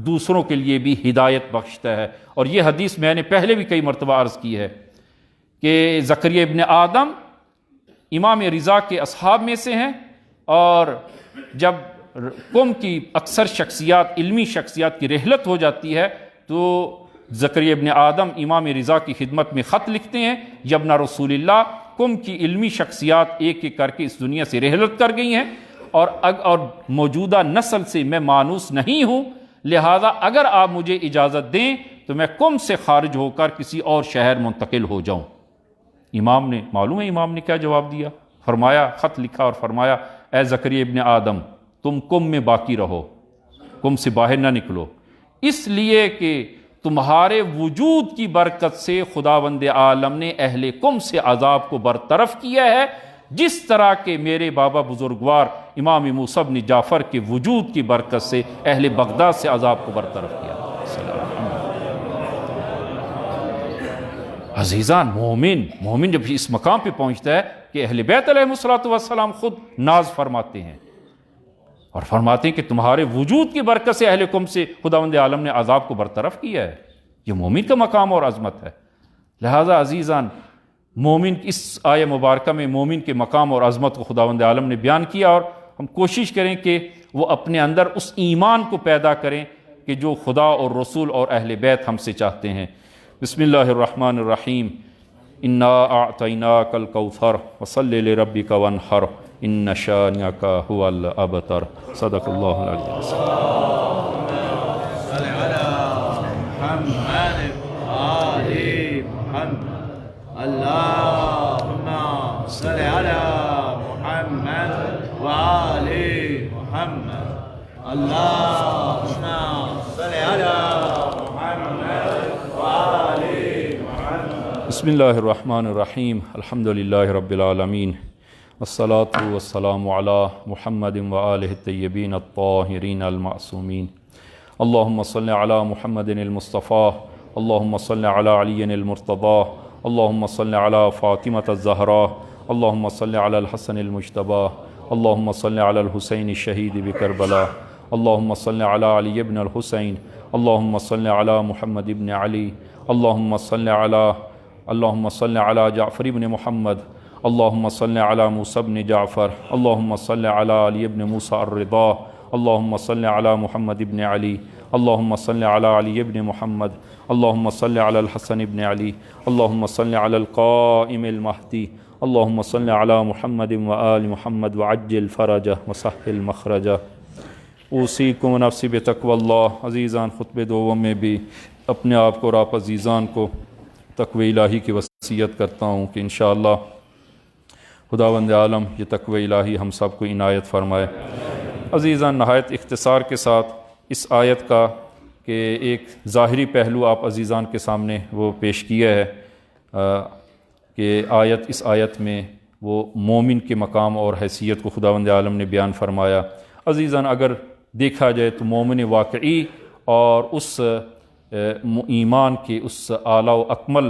دوسروں کے لیے بھی ہدایت بخشتا ہے۔ اور یہ حدیث میں نے پہلے بھی کئی مرتبہ عرض کی ہے کہ زکریا ابن آدم امام رضا کے اصحاب میں سے ہیں، اور جب قوم کی اکثر شخصیات، علمی شخصیات کی رحلت ہو جاتی ہے، تو زکریا ابن آدم امام رضا کی خدمت میں خط لکھتے ہیں، یبن رسول اللہ، قوم کی علمی شخصیات ایک ایک کر کے اس دنیا سے رحلت کر گئی ہیں، اور موجودہ نسل سے میں مانوس نہیں ہوں، لہذا اگر آپ مجھے اجازت دیں تو میں قوم سے خارج ہو کر کسی اور شہر منتقل ہو جاؤں۔ امام نے، معلوم ہے امام نے کیا جواب دیا؟ فرمایا، خط لکھا اور فرمایا، اے زکریا ابن آدم، تم قوم میں باقی رہو، قوم سے باہر نہ نکلو، اس لیے کہ تمہارے وجود کی برکت سے خداوند عالم نے اہل قم سے عذاب کو برطرف کیا ہے، جس طرح کہ میرے بابا بزرگوار امام موسیٰ بن جعفر کے وجود کی برکت سے اہل بغداد سے عذاب کو برطرف کیا۔ عزیزان، مومن جب اس مقام پہ پہنچتا ہے کہ اہل بیت علیہ السلام خود ناز فرماتے ہیں اور فرماتے ہیں کہ تمہارے وجود کی برکت سے اہل قم سے خداوند عالم نے عذاب کو برطرف کیا ہے، یہ مومن کا مقام اور عظمت ہے۔ لہذا عزیزان، مومن اس آیہ مبارکہ میں مومن کے مقام اور عظمت کو خداوند عالم نے بیان کیا، اور ہم کوشش کریں کہ وہ اپنے اندر اس ایمان کو پیدا کریں کہ جو خدا اور رسول اور اہل بیت ہم سے چاہتے ہیں۔ بسم اللہ الرحمن الرحیم، انا اعطیناک الکوثر فصلی لربک وانحر ان شانئک هو الابتر۔ صدق اللہ العلی العظیم۔ صل علی محمد آل محمد، اللہم صل علی محمد وآل محمد، اللہم صل علی محمد وآل محمد۔ بسم اللہ الرحمن الرحیم، الحمدللہ رب العالمین، والصلاة والسلام علی محمد وآلہ الطیبین الطاہرین المعصومین۔ اللہم صل علی محمد المصطفیٰ، اللہم صل علی علی المرتضیٰ، اللہم صل علی فاطمة الزہراء، اللہم صل علی الحسن المجتبیٰ، اللہم صل علی الحسین الشہید بکربلا، اللہم صل علی علی ابن الحسین، اللہم صل علی محمد ابن علی، اللہم صل علی جعفر ابن محمد، اللہم صل علی موسیٰ ابن جعفر، اللہم صل علی علی ابن موسیٰ الرضا، اللہم صل علی محمد ابن علی، اللہم صل علی علی ابن محمد، اللہم صل علی الحسن ابن علی، اللہم صل علی القائم المہدی، اللہم صل علی محمد وآل محمد وعجل فرجہ وسہل مخرجہ۔ اوصیکم نفسی بتقوی اللہ۔ عزیزان، خطبہ دوم میں بھی اپنے آپ کو اور آپ عزیزان کو تقوی الہی کی وصیت کرتا ہوں کہ انشاءاللہ خداوند عالم یہ تقوی الہی ہم سب کو عنایت فرمائے۔ عزیزان، نہایت اختصار کے ساتھ اس آیت کا کہ ایک ظاہری پہلو آپ عزیزان کے سامنے وہ پیش کیا ہے کہ اس آیت میں وہ مومن کے مقام اور حیثیت کو خداوند عالم نے بیان فرمایا۔ عزیزان، اگر دیکھا جائے تو مومن واقعی اور اس ایمان کے اس اعلیٰ و اکمل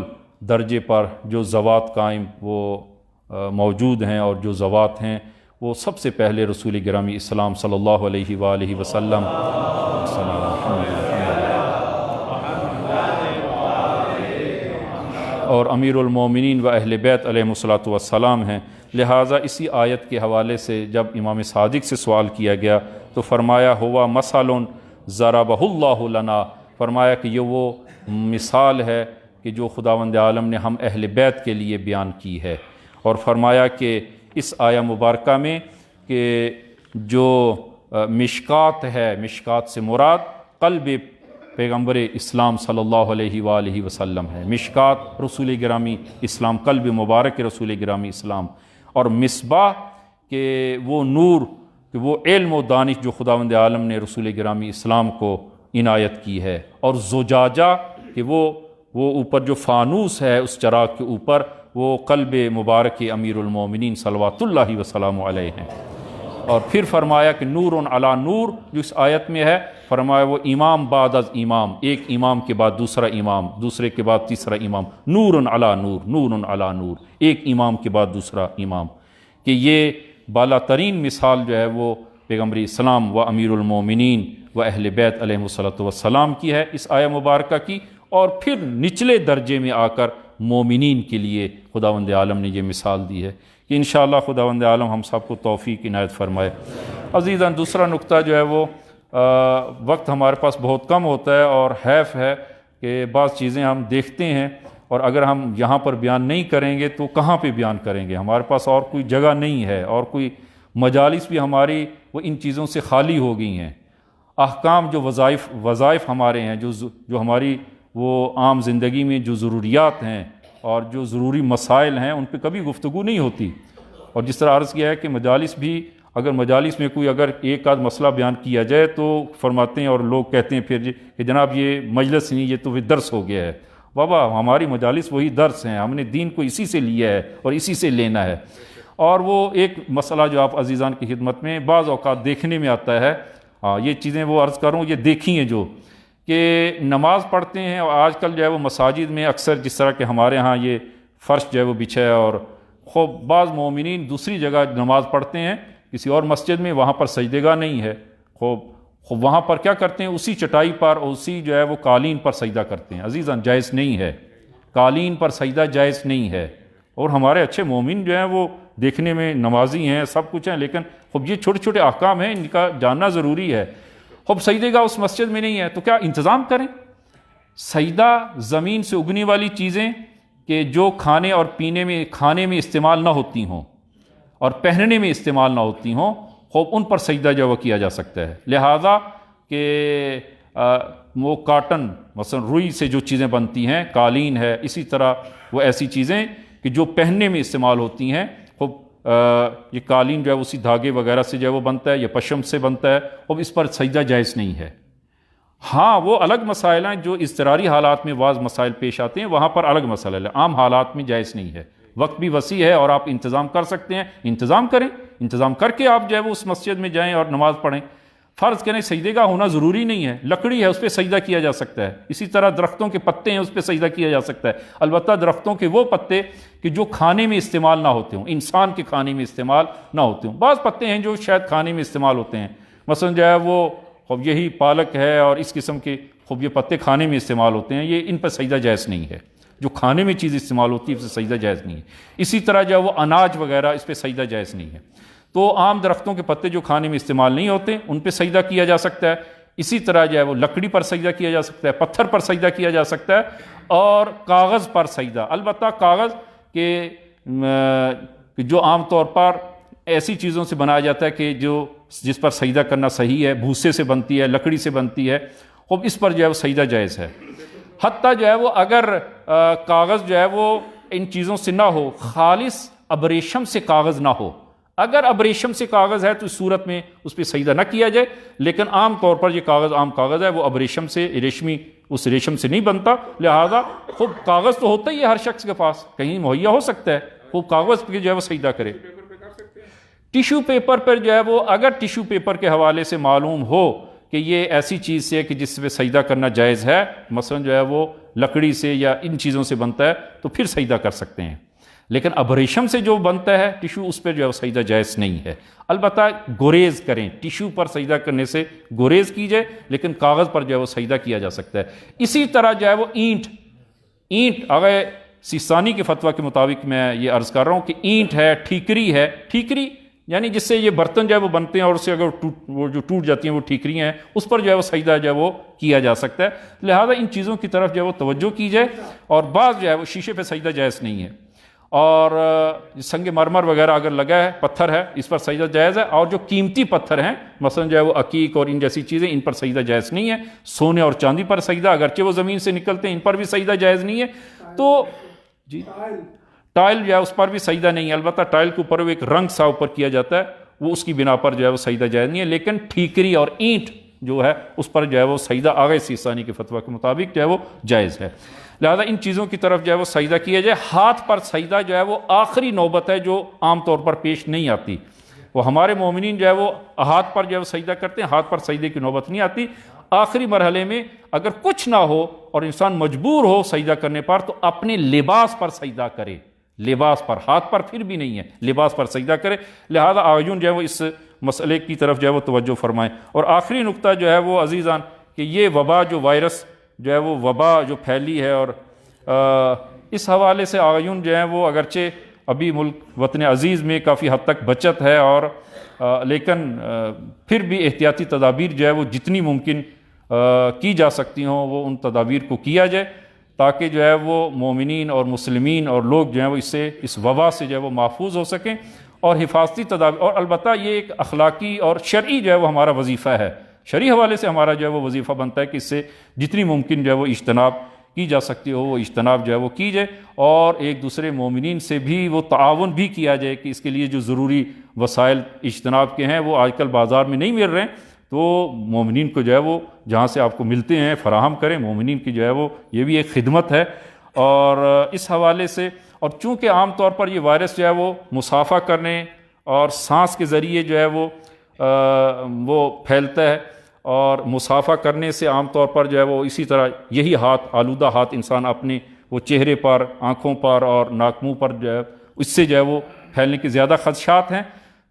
درجے پر جو ذوات قائم وہ موجود ہیں اور جو ذوات ہیں وہ سب سے پہلے رسول گرامی اسلام صلی اللہ علیہ وآلہ وسلم اور امیر المومنین و اہل بیت علیہم السلام ہیں۔ لہٰذا اسی آیت کے حوالے سے جب امام صادق سے سوال کیا گیا تو فرمایا ہوا مثل ضربہ اللہ لنا، فرمایا کہ یہ وہ مثال ہے کہ جو خداوند عالم نے ہم اہل بیت کے لیے بیان کی ہے، اور فرمایا کہ اس آیہ مبارکہ میں کہ جو مشکات ہے، مشکات سے مراد قلب پیغمبر اسلام صلی اللہ علیہ وآلہ وسلم ہے۔ مشکات رسول گرامی اسلام، قلب مبارک رسول گرامی اسلام، اور مصباح کہ وہ نور، کہ وہ علم و دانش جو خداوند عالم نے رسول گرامی اسلام کو عنایت کی ہے، اور زجاجہ کہ وہ اوپر جو فانوس ہے اس چراغ کے اوپر وہ قلب مبارک امیر المومنین صلوات اللہ وسلام علیہ ہیں۔ اور پھر فرمایا کہ نور علی نور جو اس آیت میں ہے، فرمایا وہ امام بعد از امام، ایک امام کے بعد دوسرا امام، دوسرے کے بعد تیسرا امام، نور علی نور، نور علی نور، ایک امام کے بعد دوسرا امام، کہ یہ بالا ترین مثال جو ہے وہ پیغمبر اسلام و امیر المومنین و اہل بیت علیہم السلام کی ہے اس آیہ مبارکہ کی، اور پھر نچلے درجے میں آ کر مومنین کے لیے خداوند عالم نے یہ مثال دی ہے کہ انشاءاللہ خداوند عالم ہم سب کو توفیق عنایت فرمائے۔ عزیزان، دوسرا نقطہ جو ہے وہ وقت ہمارے پاس بہت کم ہوتا ہے، اور حیف ہے کہ بعض چیزیں ہم دیکھتے ہیں اور اگر ہم یہاں پر بیان نہیں کریں گے تو کہاں پہ بیان کریں گے؟ ہمارے پاس اور کوئی جگہ نہیں ہے، اور کوئی مجالس بھی ہماری وہ ان چیزوں سے خالی ہو گئی ہیں۔ احکام جو وظائف ہمارے ہیں، جو ہماری وہ عام زندگی میں جو ضروریات ہیں اور جو ضروری مسائل ہیں، ان پہ کبھی گفتگو نہیں ہوتی۔ اور جس طرح عرض کیا ہے کہ مجالس بھی اگر مجالس میں کوئی اگر ایک آدھ مسئلہ بیان کیا جائے تو فرماتے ہیں اور لوگ کہتے ہیں پھر کہ جناب یہ مجلس نہیں، یہ تو پھر درس ہو گیا ہے۔ بابا ہماری مجالس وہی درس ہیں، ہم نے دین کو اسی سے لیا ہے اور اسی سے لینا ہے۔ اور وہ ایک مسئلہ جو آپ عزیزان کی خدمت میں بعض اوقات دیکھنے میں آتا ہے، یہ چیزیں وہ عرض کروں یہ دیکھی ہیں جو کہ نماز پڑھتے ہیں، اور آج کل جو ہے وہ مساجد میں اکثر جس طرح کہ ہمارے ہاں یہ فرش جو ہے وہ بچھا ہے، اور خوب بعض مومنین دوسری جگہ نماز پڑھتے ہیں کسی اور مسجد میں، وہاں پر سجدے گاہ نہیں ہے، خوب وہاں پر کیا کرتے ہیں، اسی چٹائی پر اسی جو ہے وہ قالین پر سجدہ کرتے ہیں۔ عزیزان جائز نہیں ہے، قالین پر سجدہ جائز نہیں ہے۔ اور ہمارے اچھے مومن جو ہیں وہ دیکھنے میں نمازی ہیں، سب کچھ ہیں، لیکن خوب یہ چھوٹے چھوٹے احکام ہیں، ان کا جاننا ضروری ہے۔ خوب سجدے گاہ اس مسجد میں نہیں ہے تو کیا انتظام کریں؟ سجدہ زمین سے اگنے والی چیزیں کہ جو کھانے اور پینے میں کھانے میں استعمال نہ ہوتی ہوں اور پہننے میں استعمال نہ ہوتی ہوں، خوب ان پر سجدہ جو وہ کیا جا سکتا ہے۔ لہذا کہ وہ کاٹن مثلا روئی سے جو چیزیں بنتی ہیں، قالین ہے، اسی طرح وہ ایسی چیزیں کہ جو پہننے میں استعمال ہوتی ہیں، خوب یہ قالین جو ہے اسی دھاگے وغیرہ سے جو ہے وہ بنتا ہے یا پشم سے بنتا ہے، اب اس پر سجدہ جائز نہیں ہے۔ ہاں وہ الگ مسائل ہیں جو اضطراری حالات میں بعض مسائل پیش آتے ہیں، وہاں پر الگ مسئلہ ہے، عام حالات میں جائز نہیں ہے۔ وقت بھی وسیع ہے اور آپ انتظام کر سکتے ہیں، انتظام کریں، انتظام کر کے آپ جو ہے وہ اس مسجد میں جائیں اور نماز پڑھیں۔ فرض کریں سجدے گاہ ہونا ضروری نہیں ہے، لکڑی ہے اس پہ سجدہ کیا جا سکتا ہے، اسی طرح درختوں کے پتے ہیں اس پہ سجدہ کیا جا سکتا ہے، البتہ درختوں کے وہ پتے کہ جو کھانے میں استعمال نہ ہوتے ہوں، انسان کے کھانے میں استعمال نہ ہوتے ہوں۔ بعض پتے ہیں جو شاید کھانے میں استعمال ہوتے ہیں، مثلا جو ہے وہ خوب یہی پالک ہے اور اس قسم کے خوب یہ پتے کھانے میں استعمال ہوتے ہیں، یہ ان پر سجدہ جائز نہیں ہے۔ جو کھانے میں چیز استعمال ہوتی ہے اس پہ سجدہ جائز نہیں ہے۔ اسی طرح جو ہے وہ اناج وغیرہ اس پہ سجدہ جائز نہیں ہے۔ تو عام درختوں کے پتے جو کھانے میں استعمال نہیں ہوتے ان پہ سجدہ کیا جا سکتا ہے، اسی طرح جو ہے وہ لکڑی پر سجدہ کیا جا سکتا ہے، پتھر پر سجدہ کیا جا سکتا ہے، اور کاغذ پر سجدہ، البتہ کاغذ کے جو عام طور پر ایسی چیزوں سے بنایا جاتا ہے کہ جس پر سجدہ کرنا صحیح ہے، بھوسے سے بنتی ہے، لکڑی سے بنتی ہے، اب اس پر جو ہے وہ سجدہ جائز ہے۔ حتیٰ جو ہے وہ اگر کاغذ جو ہے وہ ان چیزوں سے نہ ہو، خالص ابریشم سے کاغذ نہ ہو، اگر ابریشم سے کاغذ ہے تو اس صورت میں اس پہ سجدہ نہ کیا جائے، لیکن عام طور پر یہ کاغذ عام کاغذ ہے، وہ ابریشم سے اس ریشم سے نہیں بنتا، لہذا خوب کاغذ تو ہوتا ہی ہے ہر شخص کے پاس، کہیں مہیا ہو سکتا ہے، وہ کاغذ پہ جو ہے وہ سجدہ کرے۔ ٹیشو پیپر پر جو ہے وہ اگر ٹیشو پیپر کے حوالے سے معلوم ہو کہ یہ ایسی چیز ہے کہ جس پہ سجدہ کرنا جائز ہے، مثلا جو ہے وہ لکڑی سے یا ان چیزوں سے بنتا ہے تو پھر سجدہ کر سکتے ہیں، لیکن ابریشم سے جو بنتا ہے ٹیشو اس پہ جو ہے وہ سجدہ جائز نہیں ہے۔ البتہ گریز کریں، ٹیشو پر سجدہ کرنے سے گریز کیجئے، لیکن کاغذ پر جو ہے وہ سجدہ کیا جا سکتا ہے۔ اسی طرح جو ہے وہ اینٹ اگر سیستانی کے فتویٰ کے مطابق میں یہ عرض کر رہا ہوں کہ اینٹ ہے، ٹھیکری ہے، ٹھیکری یعنی جس سے یہ برتن جو ہے وہ بنتے ہیں اور اس سے اگر وہ جو ٹوٹ جاتی ہیں وہ ٹھیکری ہیں، اس پر جو ہے وہ سجدہ جو ہے وہ کیا جا سکتا ہے۔ لہذا ان چیزوں کی طرف جو ہے وہ توجہ کی جائے، اور بعض جو ہے وہ شیشے پہ سجدہ جائز نہیں ہے، اور سنگ مرمر وغیرہ اگر لگا ہے، پتھر ہے، اس پر سجدہ جائز ہے، اور جو قیمتی پتھر ہیں مثلا جو ہے وہ عقیق اور ان جیسی چیزیں، ان پر سجدہ جائز نہیں ہے۔ سونے اور چاندی پر سجدہ اگرچہ وہ زمین سے نکلتے ہیں، ان پر بھی سجدہ جائز نہیں ہے۔ تو جی ٹائل جو ہے اس پر بھی سجدہ نہیں ہے، البتہ ٹائل کے اوپر وہ ایک رنگ سا اوپر کیا جاتا ہے، وہ اس کی بنا پر جو ہے وہ سجدہ جائز نہیں ہے، لیکن ٹھیکری اور اینٹ جو ہے اس پر جو ہے وہ سجدہ آغا سیستانی کے فتویٰ کے مطابق جو ہے وہ جائز ہے۔ لہذا ان چیزوں کی طرف جو ہے وہ سجدہ کیا جائے۔ ہاتھ پر سجدہ جو ہے وہ آخری نوبت ہے جو عام طور پر پیش نہیں آتی، وہ ہمارے مومنین جو ہے وہ ہاتھ پر جو ہے وہ سجدہ کرتے ہیں، ہاتھ پر سجدے کی نوبت نہیں آتی۔ آخری مرحلے میں اگر کچھ نہ ہو اور انسان مجبور ہو سجدہ کرنے پر تو اپنے لباس پر سجدہ کرے، لباس پر، ہاتھ پر پھر بھی نہیں ہے، لباس پر سجدہ کرے۔ لہذا آیون جو ہے وہ اس مسئلے کی طرف جو ہے وہ توجہ فرمائیں۔ اور آخری نقطہ جو ہے وہ عزیزان کہ یہ وبا جو وائرس جو ہے وہ وبا جو پھیلی ہے، اور اس حوالے سے آیون جو ہے وہ اگرچہ ابھی ملک وطن عزیز میں کافی حد تک بچت ہے، اور لیکن پھر بھی احتیاطی تدابیر جو ہے وہ جتنی ممکن کی جا سکتی ہوں وہ ان تدابیر کو کیا جائے، تاکہ جو ہے وہ مومنین اور مسلمین اور لوگ جو ہیں وہ اس وبا سے جو ہے وہ محفوظ ہو سکیں، اور حفاظتی تدابیر، اور البتہ یہ ایک اخلاقی اور شرعی جو ہے وہ ہمارا وظیفہ ہے، شرعی حوالے سے ہمارا جو ہے وہ وظیفہ بنتا ہے کہ اس سے جتنی ممکن جو ہے وہ اجتناب کی جا سکتی ہو وہ اجتناب جو ہے وہ کی جائے، اور ایک دوسرے مومنین سے بھی وہ تعاون بھی کیا جائے کہ اس کے لیے جو ضروری وسائل اجتناب کے ہیں وہ آج کل بازار میں نہیں مل رہے ہیں، تو مومنین کو جو ہے وہ جہاں سے آپ کو ملتے ہیں فراہم کریں، مومنین کی جو ہے وہ یہ بھی ایک خدمت ہے۔ اور اس حوالے سے، اور چونکہ عام طور پر یہ وائرس جو ہے وہ مصافحہ کرنے اور سانس کے ذریعے جو ہے وہ پھیلتا ہے، اور مصافحہ کرنے سے عام طور پر جو ہے وہ اسی طرح یہی ہاتھ، آلودہ ہاتھ انسان اپنے وہ چہرے پر، آنکھوں پر اور ناک منہ پر جو ہے اس سے جو ہے وہ پھیلنے کے زیادہ خدشات ہیں۔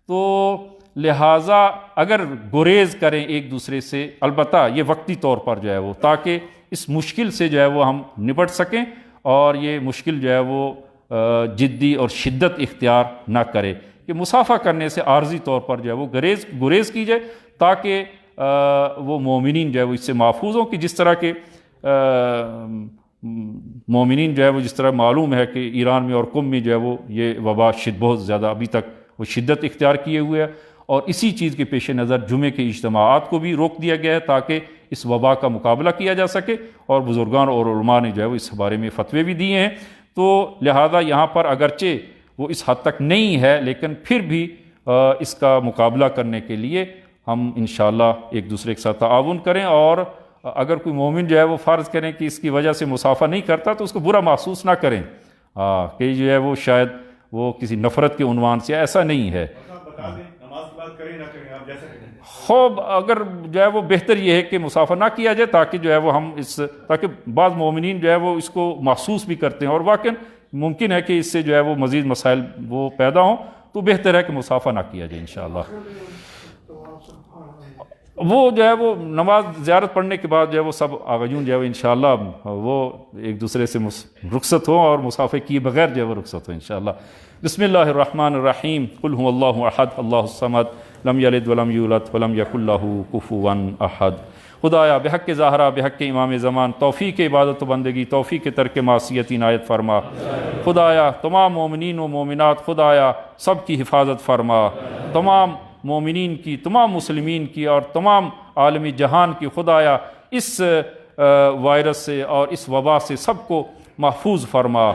تو لہٰذا اگر گریز کریں ایک دوسرے سے، البتہ یہ وقتی طور پر جو ہے وہ، تاکہ اس مشکل سے جو ہے وہ ہم نپٹ سکیں اور یہ مشکل جو ہے وہ جدی اور شدت اختیار نہ کرے، کہ مصافحہ کرنے سے عارضی طور پر جو ہے وہ گریز کی جائے، تاکہ وہ مومنین جو ہے وہ اس سے محفوظ ہوں، کہ جس طرح کے مومنین جو ہے وہ، جس طرح معلوم ہے کہ ایران میں اور قم میں جو ہے وہ یہ وبا بہت زیادہ ابھی تک وہ شدت اختیار کیے ہوئے ہے، اور اسی چیز کے پیش نظر جمعے کے اجتماعات کو بھی روک دیا گیا ہے تاکہ اس وبا کا مقابلہ کیا جا سکے، اور بزرگان اور علماء نے جو ہے وہ اس بارے میں فتوے بھی دیے ہیں۔ تو لہذا یہاں پر اگرچہ وہ اس حد تک نہیں ہے، لیکن پھر بھی اس کا مقابلہ کرنے کے لیے ہم انشاءاللہ ایک دوسرے کے ساتھ تعاون کریں، اور اگر کوئی مومن جو ہے وہ فرض کریں کہ اس کی وجہ سے مصافحہ نہیں کرتا تو اس کو برا محسوس نہ کریں کہ جو ہے وہ شاید وہ کسی نفرت کے عنوان سے، ایسا نہیں ہے۔ خوب اگر جو ہے وہ بہتر یہ ہے کہ مصافحہ نہ کیا جائے، تاکہ جو ہے وہ ہم تاکہ بعض مومنین جو ہے وہ اس کو محسوس بھی کرتے ہیں، اور واقعاً ممکن ہے کہ اس سے جو ہے وہ مزید مسائل وہ پیدا ہوں، تو بہتر ہے کہ مصافحہ نہ کیا جائے انشاءاللہ۔ وہ جو ہے وہ نماز زیارت پڑھنے کے بعد جو ہے وہ سب آغاجون جو ہے وہ انشاءاللہ وہ ایک دوسرے سے رخصت ہوں، اور مصافحے کیے بغیر جو ہے وہ رخصت ہوں انشاءاللہ۔ بسم اللہ الرحمن الرحیم، قل هو اللہ احد اللہ الصمد لم یلد ولم یولد ولم یکن لہ کفوا احد۔ خدایا بحق زہرا، بحق امام زمان، توفیق عبادت و بندگی، توفیق ترک معصیت عنایت فرما۔ خدایا تمام مومنین و مومنات خدایا سب کی حفاظت فرما، تمام مومنین کی، تمام مسلمین کی اور تمام عالمی جہان کی خدایا اس وائرس سے اور اس وبا سے سب کو محفوظ فرما،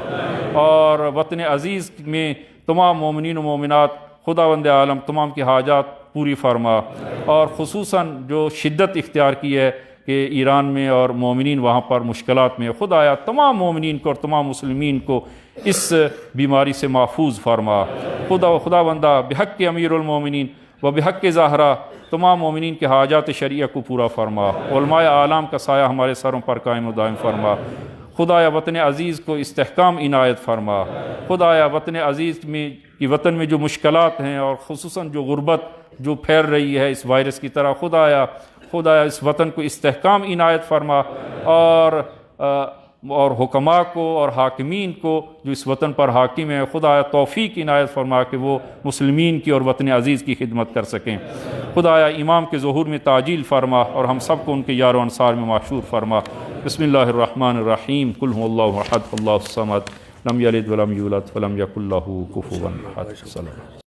اور وطن عزیز میں تمام مومنین و مومنات خداوند عالم تمام کی حاجات پوری فرما، اور خصوصاً جو شدت اختیار کی ہے کہ ایران میں اور مومنین وہاں پر مشکلات میں، خدایا تمام مومنین کو اور تمام مسلمین کو اس بیماری سے محفوظ فرما۔ خداوندہ بحق امیر المومنین و بحق زہرا تمام مومنین کے حاجات شرعیہ کو پورا فرما، علماء اعلام کا سایہ ہمارے سروں پر قائم و دائم فرما۔ خدایا وطن عزیز کو استحکام عنایت فرما، خدایا وطن عزیز میں کی وطن میں جو مشکلات ہیں، اور خصوصاً جو غربت جو پھیل رہی ہے اس وائرس کی طرح، خدایا اس وطن کو استحکام عنایت فرما، اور حکماء کو اور حاکمین کو جو اس وطن پر حاکم ہیں، خدایا توفیق عنایت فرما کہ وہ مسلمین کی اور وطن عزیز کی خدمت کر سکیں۔ خدایا امام کے ظہور میں تعجیل فرما، اور ہم سب کو ان کے یار و انصار میں معشور فرما۔ بسم اللہ الرحمن الرحیم، قل هو اللہ احد اللہ الصمد لم یلد ولم یولد ولم یکن لہ کفوا احد۔